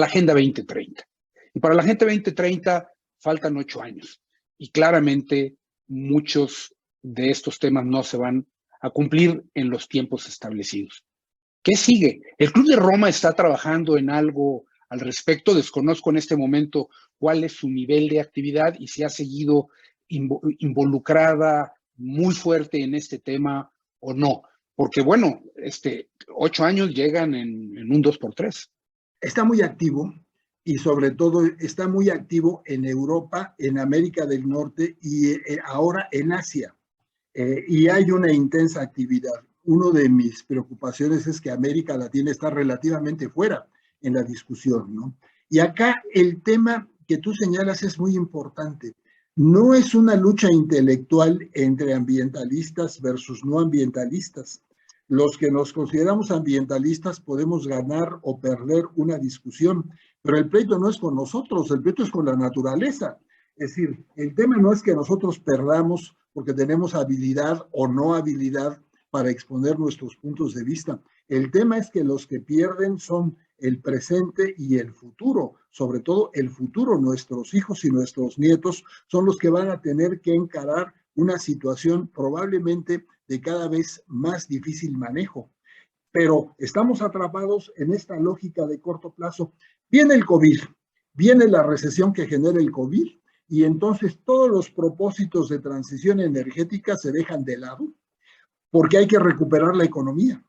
Agenda 2030. Y para la Agenda 2030 faltan 8 años. Y claramente muchos de estos temas no se van a cumplir en los tiempos establecidos. ¿Qué sigue? El Club de Roma está trabajando en algo al respecto. Desconozco en este momento cuál es su nivel de actividad y si ha seguido involucrada muy fuerte en este tema o no. Porque bueno, 8 años llegan en un 2x3. Está muy activo y sobre todo está muy activo en Europa, en América del Norte y ahora en Asia. Y hay una intensa actividad. una de mis preocupaciones es que América Latina está relativamente fuera en la discusión, ¿no? Y acá el tema que tú señalas es muy importante. No es una lucha intelectual entre ambientalistas versus no ambientalistas. Los que nos consideramos ambientalistas podemos ganar o perder una discusión, pero el pleito no es con nosotros, el pleito es con la naturaleza. Es decir, el tema no es que nosotros perdamos porque tenemos habilidad o no habilidad para exponer nuestros puntos de vista. El tema es que los que pierden son el presente y el futuro, sobre todo el futuro. Nuestros hijos y nuestros nietos son los que van a tener que encarar una situación probablemente de cada vez más difícil manejo. Pero estamos atrapados en esta lógica de corto plazo. Viene el COVID, viene la recesión que genera el COVID, y entonces todos los propósitos de transición energética se dejan de lado porque hay que recuperar la economía.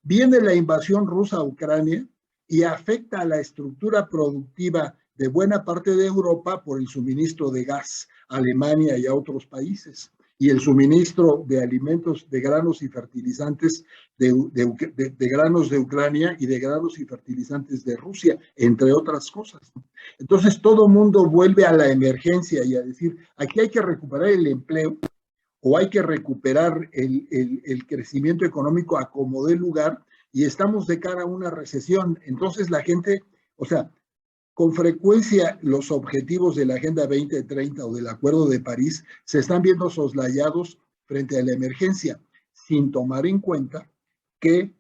Viene la invasión rusa a Ucrania y afecta a la estructura productiva de buena parte de Europa por el suministro de gas a Alemania y a otros países, y el suministro de alimentos, de granos y fertilizantes de granos de Ucrania y de granos y fertilizantes de Rusia, entre otras cosas. Entonces todo mundo vuelve a la emergencia y a decir, aquí hay que recuperar el empleo o hay que recuperar el crecimiento económico a como dé lugar, y estamos de cara a una recesión. Entonces la gente, o sea, con frecuencia los objetivos de la Agenda 2030 o del Acuerdo de París se están viendo soslayados frente a la emergencia, sin tomar en cuenta que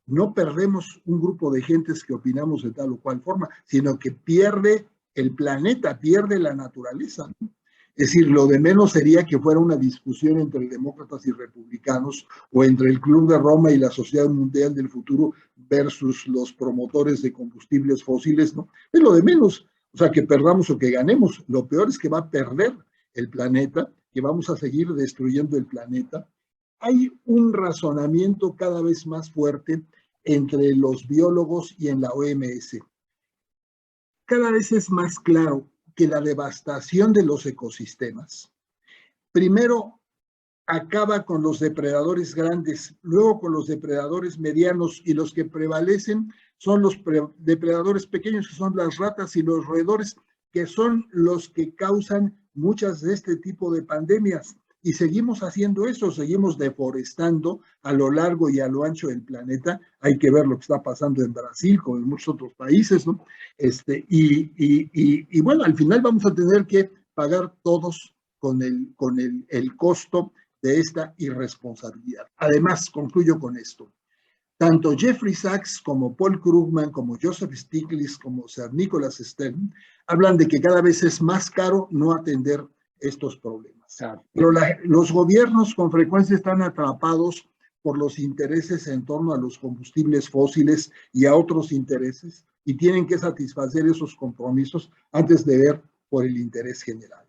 no perdemos un grupo de gentes que opinamos de tal o cual forma, sino que pierde el planeta, pierde la naturaleza, ¿no? Es decir, lo de menos sería que fuera una discusión entre demócratas y republicanos, o entre el Club de Roma y la Sociedad Mundial del Futuro versus los promotores de combustibles fósiles, ¿no? Es lo de menos. O sea, que perdamos o que ganemos. Lo peor es que va a perder el planeta, que vamos a seguir destruyendo el planeta. Hay un razonamiento cada vez más fuerte entre los biólogos y en la OMS. Cada vez es más claro que la devastación de los ecosistemas, primero acaba con los depredadores grandes, luego con los depredadores medianos, y los que prevalecen son los depredadores pequeños, que son las ratas y los roedores, que son los que causan muchas de este tipo de pandemias. Y seguimos haciendo eso, seguimos deforestando a lo largo y a lo ancho del planeta. Hay que ver lo que está pasando en Brasil, como en muchos otros países, ¿no? Y bueno, al final vamos a tener que pagar todos con el costo de esta irresponsabilidad. Además, concluyo con esto. Tanto Jeffrey Sachs como Paul Krugman, como Joseph Stiglitz, como Sir Nicholas Stern, hablan de que cada vez es más caro no atender estos problemas. Pero los gobiernos con frecuencia están atrapados por los intereses en torno a los combustibles fósiles y a otros intereses, y tienen que satisfacer esos compromisos antes de ver por el interés general.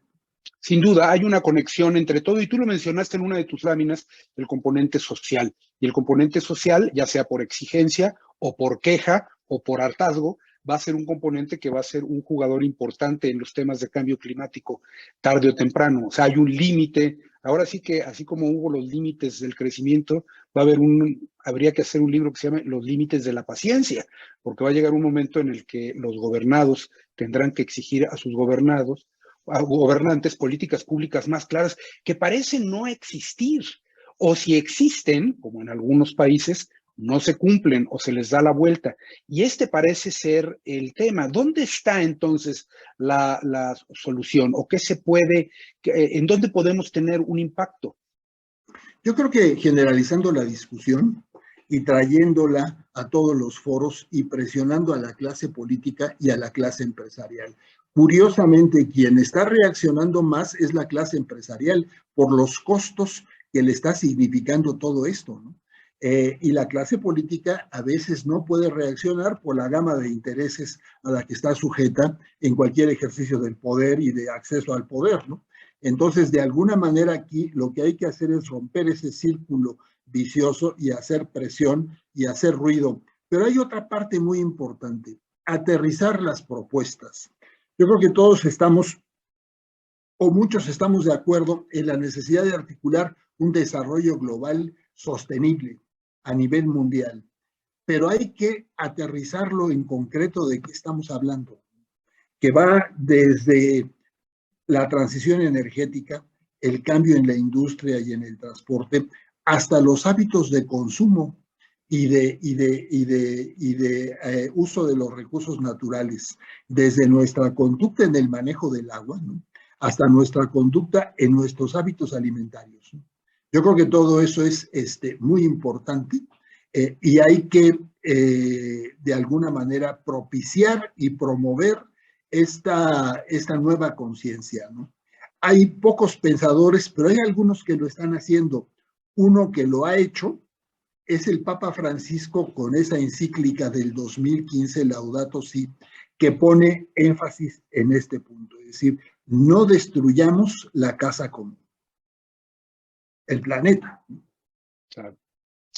Sin duda, hay una conexión entre todo, y tú lo mencionaste en una de tus láminas, el componente social. Y el componente social, ya sea por exigencia o por queja o por hartazgo, va a ser un componente que va a ser un jugador importante en los temas de cambio climático, tarde o temprano. O sea, hay un límite. Ahora sí que, así como hubo los límites del crecimiento, habría que hacer un libro que se llame Los límites de la paciencia, porque va a llegar un momento en el que los gobernados tendrán que exigir a sus gobernantes políticas públicas más claras, que parecen no existir, o si existen, como en algunos países, no se cumplen o se les da la vuelta. Y este parece ser el tema. ¿Dónde está entonces la solución? ¿O qué se puede, en dónde podemos tener un impacto? Yo creo que generalizando la discusión y trayéndola a todos los foros y presionando a la clase política y a la clase empresarial. Curiosamente, quien está reaccionando más es la clase empresarial por los costos que le está significando todo esto, ¿no? Y la clase política a veces no puede reaccionar por la gama de intereses a la que está sujeta en cualquier ejercicio del poder y de acceso al poder, ¿no? Entonces, de alguna manera aquí lo que hay que hacer es romper ese círculo vicioso y hacer presión y hacer ruido. Pero hay otra parte muy importante, aterrizar las propuestas. Yo creo que todos estamos, o muchos estamos de acuerdo en la necesidad de articular un desarrollo global sostenible. a nivel mundial, pero hay que aterrizarlo en concreto de qué estamos hablando, que va desde la transición energética, el cambio en la industria y en el transporte, hasta los hábitos de consumo y de uso de los recursos naturales, desde nuestra conducta en el manejo del agua, ¿no?, hasta nuestra conducta en nuestros hábitos alimentarios, ¿no? Yo creo que todo eso es muy importante, y hay que, de alguna manera, propiciar y promover esta nueva conciencia, ¿no? Hay pocos pensadores, pero hay algunos que lo están haciendo. Uno que lo ha hecho es el Papa Francisco con esa encíclica del 2015, Laudato Si, que pone énfasis en este punto, es decir, no destruyamos la casa común, el planeta. Claro,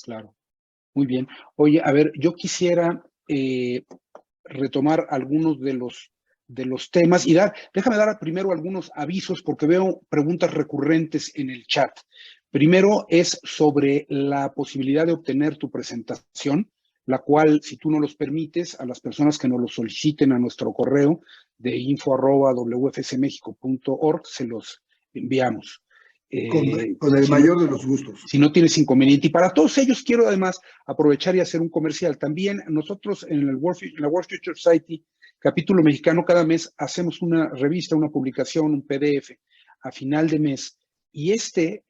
claro. Muy bien. Oye, a ver, yo quisiera retomar algunos de los temas y déjame dar primero algunos avisos porque veo preguntas recurrentes en el chat. Primero es sobre la posibilidad de obtener tu presentación, la cual, si tú no los permites, a las personas que nos lo soliciten a nuestro correo de info@wfsmexico.org se los enviamos. Con el mayor de los gustos. Si no tienes inconveniente. Y para todos ellos quiero además aprovechar y hacer un comercial. También nosotros en la World Future Society, capítulo mexicano, cada mes hacemos una revista, una publicación, un PDF a final de mes. Y sale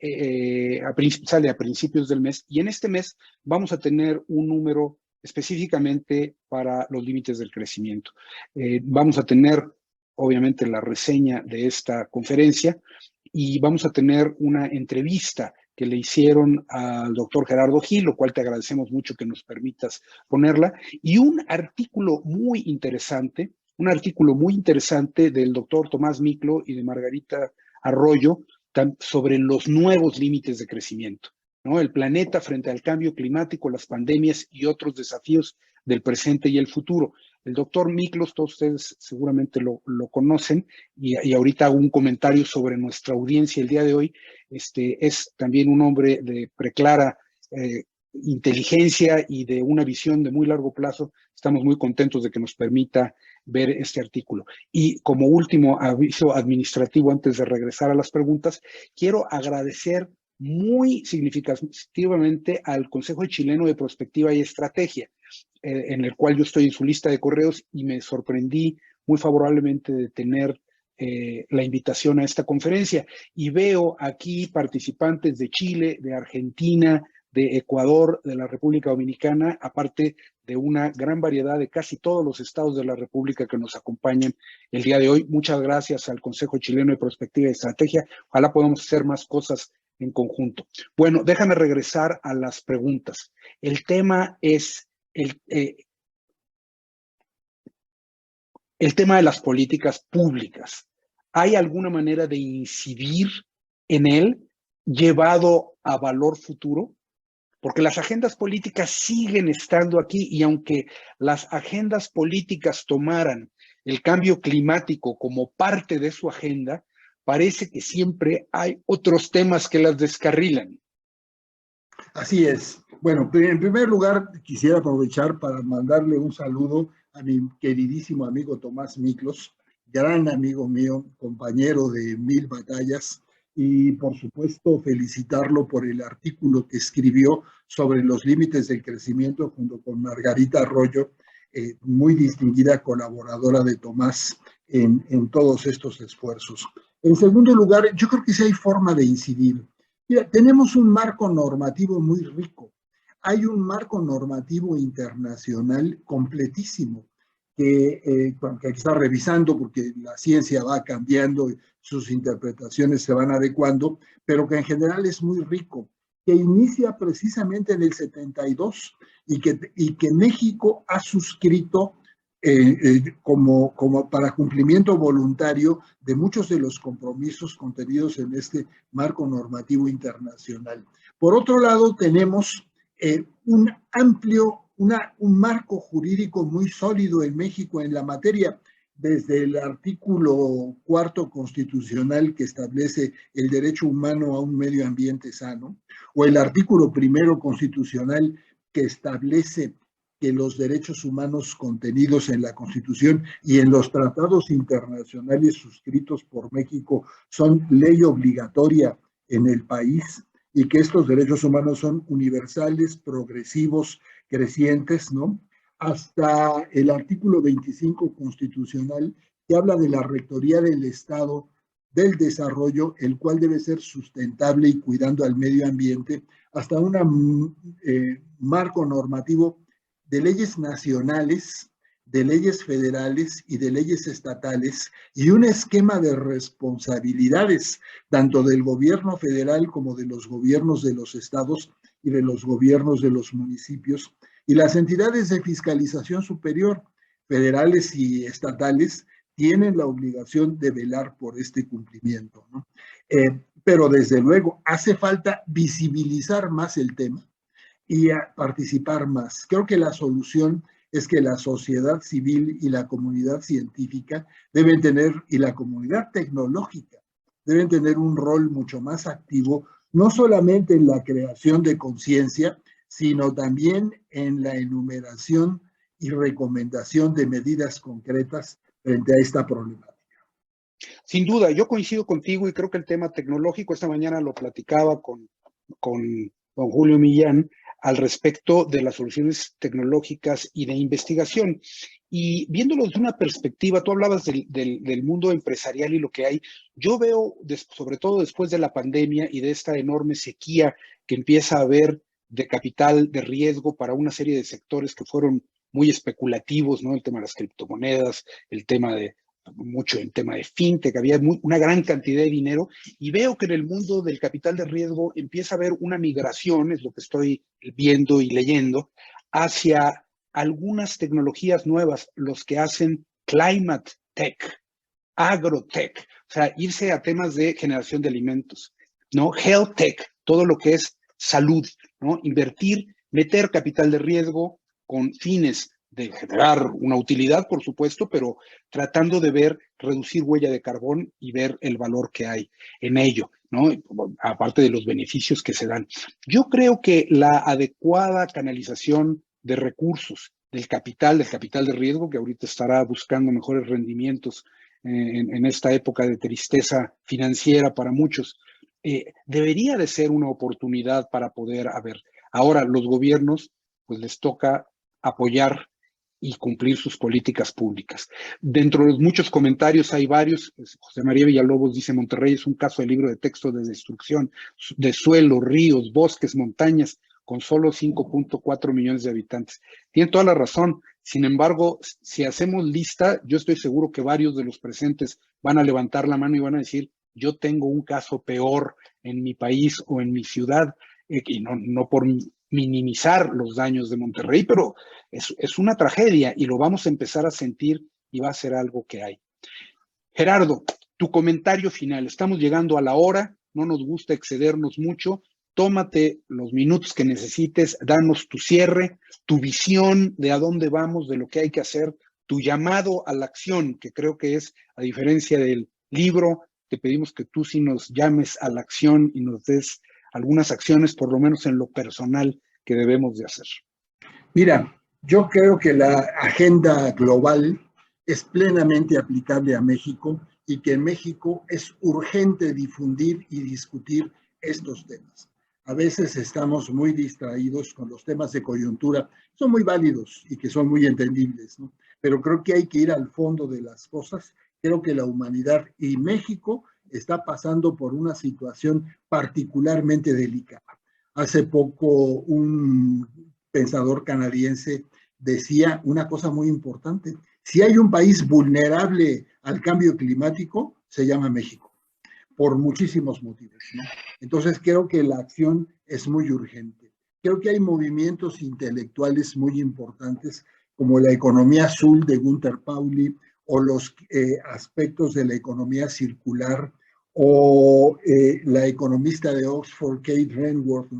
a principios del mes. Y en este mes vamos a tener un número específicamente para los límites del crecimiento. Vamos a tener, obviamente, la reseña de esta conferencia y vamos a tener una entrevista que le hicieron al doctor Gerardo Gil, lo cual te agradecemos mucho que nos permitas ponerla, y un artículo muy interesante del doctor Tomás Miklo y de Margarita Arroyo sobre los nuevos límites de crecimiento, ¿no? El planeta frente al cambio climático, las pandemias y otros desafíos del presente y el futuro. El doctor Miklos, todos ustedes seguramente lo conocen, y ahorita hago un comentario sobre nuestra audiencia el día de hoy. Es también un hombre de preclara inteligencia y de una visión de muy largo plazo. Estamos muy contentos de que nos permita ver este artículo. Y como último aviso administrativo, antes de regresar a las preguntas, quiero agradecer muy significativamente al Consejo Chileno de Prospectiva y Estrategia, en el cual yo estoy en su lista de correos, y me sorprendí muy favorablemente de tener la invitación a esta conferencia. Y veo aquí participantes de Chile, de Argentina, de Ecuador, de la República Dominicana, aparte de una gran variedad de casi todos los estados de la República que nos acompañan el día de hoy. Muchas gracias al Consejo Chileno de Prospectiva y Estrategia. Ojalá podamos hacer más cosas en conjunto. Bueno, déjame regresar a las preguntas. El tema es el tema de las políticas públicas. ¿Hay alguna manera de incidir en él llevado a valor futuro? Porque las agendas políticas siguen estando aquí, y aunque las agendas políticas tomaran el cambio climático como parte de su agenda, parece que siempre hay otros temas que las descarrilan. Así es. Bueno, en primer lugar, quisiera aprovechar para mandarle un saludo a mi queridísimo amigo Tomás Miklos, gran amigo mío, compañero de 1000 batallas, y por supuesto felicitarlo por el artículo que escribió sobre los límites del crecimiento junto con Margarita Arroyo, muy distinguida colaboradora de Tomás en todos estos esfuerzos. En segundo lugar, yo creo que sí hay forma de incidir. Mira, tenemos un marco normativo muy rico. Hay un marco normativo internacional completísimo que hay que estar revisando porque la ciencia va cambiando y sus interpretaciones se van adecuando, pero que en general es muy rico, que inicia precisamente en el 72 y que México ha suscrito como para cumplimiento voluntario de muchos de los compromisos contenidos en este marco normativo internacional. Por otro lado, tenemos un marco jurídico muy sólido en México en la materia, desde el artículo 4 constitucional que establece el derecho humano a un medio ambiente sano, o el artículo 1 constitucional que establece que los derechos humanos contenidos en la Constitución y en los tratados internacionales suscritos por México son ley obligatoria en el país, y que estos derechos humanos son universales, progresivos, crecientes, ¿no? Hasta el artículo 25 constitucional que habla de la rectoría del Estado del desarrollo, el cual debe ser sustentable y cuidando al medio ambiente, hasta un marco normativo de leyes nacionales, de leyes federales y de leyes estatales, y un esquema de responsabilidades, tanto del gobierno federal como de los gobiernos de los estados y de los gobiernos de los municipios, y las entidades de fiscalización superior, federales y estatales, tienen la obligación de velar por este cumplimiento, ¿no? Pero desde luego hace falta visibilizar más el tema y a participar más. Creo que la solución es que la sociedad civil y la comunidad científica deben tener, y la comunidad tecnológica, deben tener un rol mucho más activo, no solamente en la creación de conciencia, sino también en la enumeración y recomendación de medidas concretas frente a esta problemática. Sin duda, yo coincido contigo y creo que el tema tecnológico, esta mañana lo platicaba con don Julio Millán, al respecto de las soluciones tecnológicas y de investigación. Y viéndolo desde una perspectiva, tú hablabas del mundo empresarial y lo que hay. Yo veo, sobre todo después de la pandemia y de esta enorme sequía que empieza a haber de capital de riesgo para una serie de sectores que fueron muy especulativos, ¿no? El tema de las criptomonedas, el tema de mucho en tema de fintech, había una gran cantidad de dinero, y veo que en el mundo del capital de riesgo empieza a haber una migración, es lo que estoy viendo y leyendo, hacia algunas tecnologías nuevas, los que hacen climate tech, agrotech, o sea, irse a temas de generación de alimentos, ¿no? Health tech, todo lo que es salud, ¿no? Invertir, meter capital de riesgo con fines de generar una utilidad, por supuesto, pero tratando de ver, reducir huella de carbón y ver el valor que hay en ello, ¿no? Aparte de los beneficios que se dan. Yo creo que la adecuada canalización de recursos, del capital de riesgo, que ahorita estará buscando mejores rendimientos en esta época de tristeza financiera para muchos, debería de ser una oportunidad para poder haber. Ahora, los gobiernos, pues les toca apoyar y cumplir sus políticas públicas. Dentro de los muchos comentarios hay varios. José María Villalobos dice: Monterrey es un caso de libro de texto de destrucción de suelo, ríos, bosques, montañas, con solo 5.4 millones de habitantes. Tiene toda la razón. Sin embargo, si hacemos lista, yo estoy seguro que varios de los presentes van a levantar la mano y van a decir: yo tengo un caso peor en mi país o en mi ciudad, y no por minimizar los daños de Monterrey, pero es una tragedia y lo vamos a empezar a sentir y va a ser algo que hay. Gerardo, tu comentario final. Estamos llegando a la hora, no nos gusta excedernos mucho. Tómate los minutos que necesites, danos tu cierre, tu visión de a dónde vamos, de lo que hay que hacer, tu llamado a la acción, que creo que es, a diferencia del libro, te pedimos que tú sí nos llames a la acción y nos des algunas acciones, por lo menos en lo personal, que debemos de hacer. Mira, yo creo que la agenda global es plenamente aplicable a México y que en México es urgente difundir y discutir estos temas. A veces estamos muy distraídos con los temas de coyuntura, son muy válidos y que son muy entendibles, ¿no? Pero creo que hay que ir al fondo de las cosas. Creo que la humanidad y México está pasando por una situación particularmente delicada. Hace poco un pensador canadiense decía una cosa muy importante: si hay un país vulnerable al cambio climático, se llama México, por muchísimos motivos, ¿no? Entonces creo que la acción es muy urgente. Creo que hay movimientos intelectuales muy importantes, como la economía azul de Gunther Pauli, o los aspectos de la economía circular, o la economista de Oxford, Kate Raworth,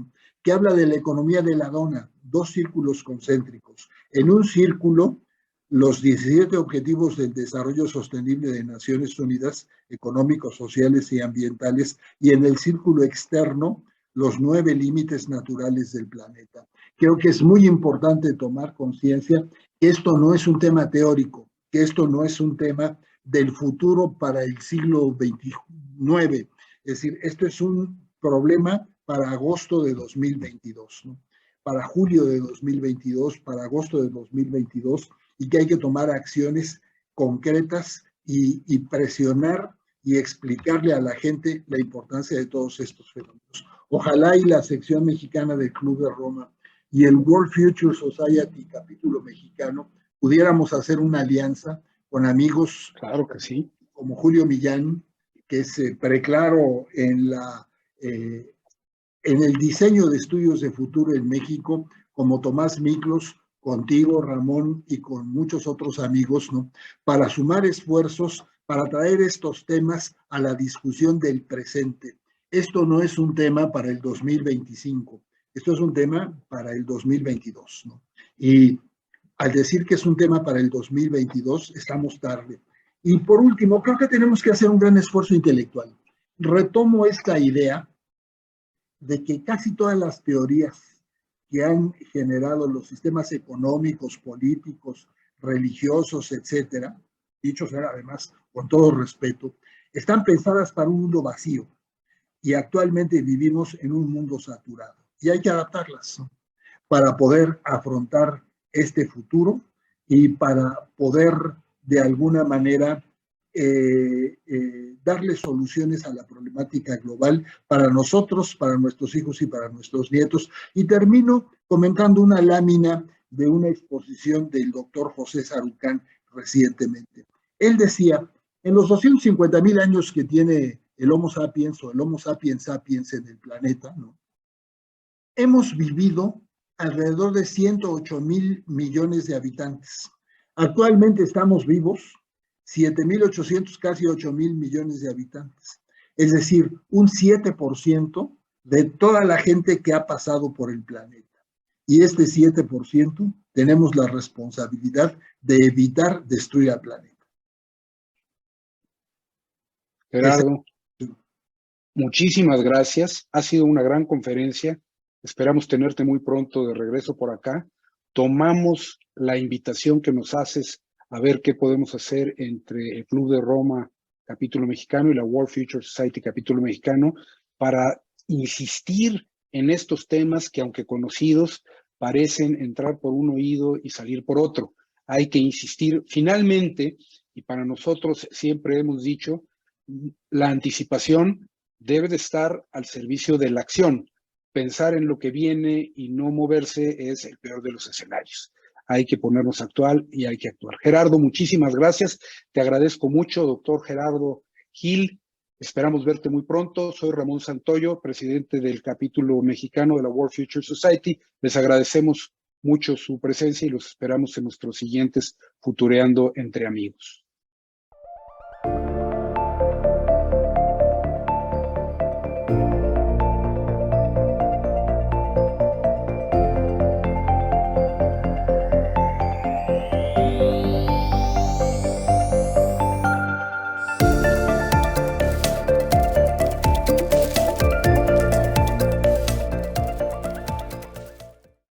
que habla de la economía de la dona, dos círculos concéntricos. En un círculo los 17 Objetivos del Desarrollo Sostenible de Naciones Unidas, económicos, sociales y ambientales, y en el círculo externo, los 9 límites naturales del planeta. Creo que es muy importante tomar conciencia que esto no es un tema teórico, que esto no es un tema del futuro para el siglo XXIX. Es decir, esto es un problema para agosto de 2022, ¿no? Para julio de 2022, para agosto de 2022, y que hay que tomar acciones concretas y presionar y explicarle a la gente la importancia de todos estos fenómenos. Ojalá y la sección mexicana del Club de Roma y el World Future Society capítulo mexicano pudiéramos hacer una alianza con amigos, claro que sí, como Julio Millán, que es preclaro en el diseño de estudios de futuro en México, como Tomás Miklos, contigo, Ramón, y con muchos otros amigos, ¿no? Para sumar esfuerzos, para traer estos temas a la discusión del presente. Esto no es un tema para el 2025, esto es un tema para el 2022, ¿no? Y al decir que es un tema para el 2022, estamos tarde. Y por último, creo que tenemos que hacer un gran esfuerzo intelectual. Retomo esta idea de que casi todas las teorías que han generado los sistemas económicos, políticos, religiosos, etcétera, dicho sea además con todo respeto, están pensadas para un mundo vacío y actualmente vivimos en un mundo saturado y hay que adaptarlas, ¿no? Para poder afrontar este futuro y para poder de alguna manera darle soluciones a la problemática global para nosotros, para nuestros hijos y para nuestros nietos. Y termino comentando una lámina de una exposición del doctor José Sarucán recientemente. Él decía, en los 250,000 años que tiene el Homo sapiens o el Homo sapiens sapiens en el planeta, ¿no? Hemos vivido alrededor de 108,000 millones de habitantes. Actualmente estamos vivos 7,800, casi 8,000 millones de habitantes. Es decir, un 7% de toda la gente que ha pasado por el planeta. Y este 7% tenemos la responsabilidad de evitar destruir al planeta. Gerardo, muchísimas gracias. Ha sido una gran conferencia. Esperamos tenerte muy pronto de regreso por acá. Tomamos la invitación que nos haces a ver qué podemos hacer entre el Club de Roma capítulo mexicano y la World Future Society capítulo mexicano para insistir en estos temas que, aunque conocidos, parecen entrar por un oído y salir por otro. Hay que insistir. Finalmente, y para nosotros siempre hemos dicho, la anticipación debe de estar al servicio de la acción. Pensar en lo que viene y no moverse es el peor de los escenarios. Hay que ponernos actual y hay que actuar. Gerardo, muchísimas gracias. Te agradezco mucho, doctor Gerardo Gil. Esperamos verte muy pronto. Soy Ramón Santoyo, presidente del capítulo mexicano de la World Future Society. Les agradecemos mucho su presencia y los esperamos en nuestros siguientes Futureando entre Amigos.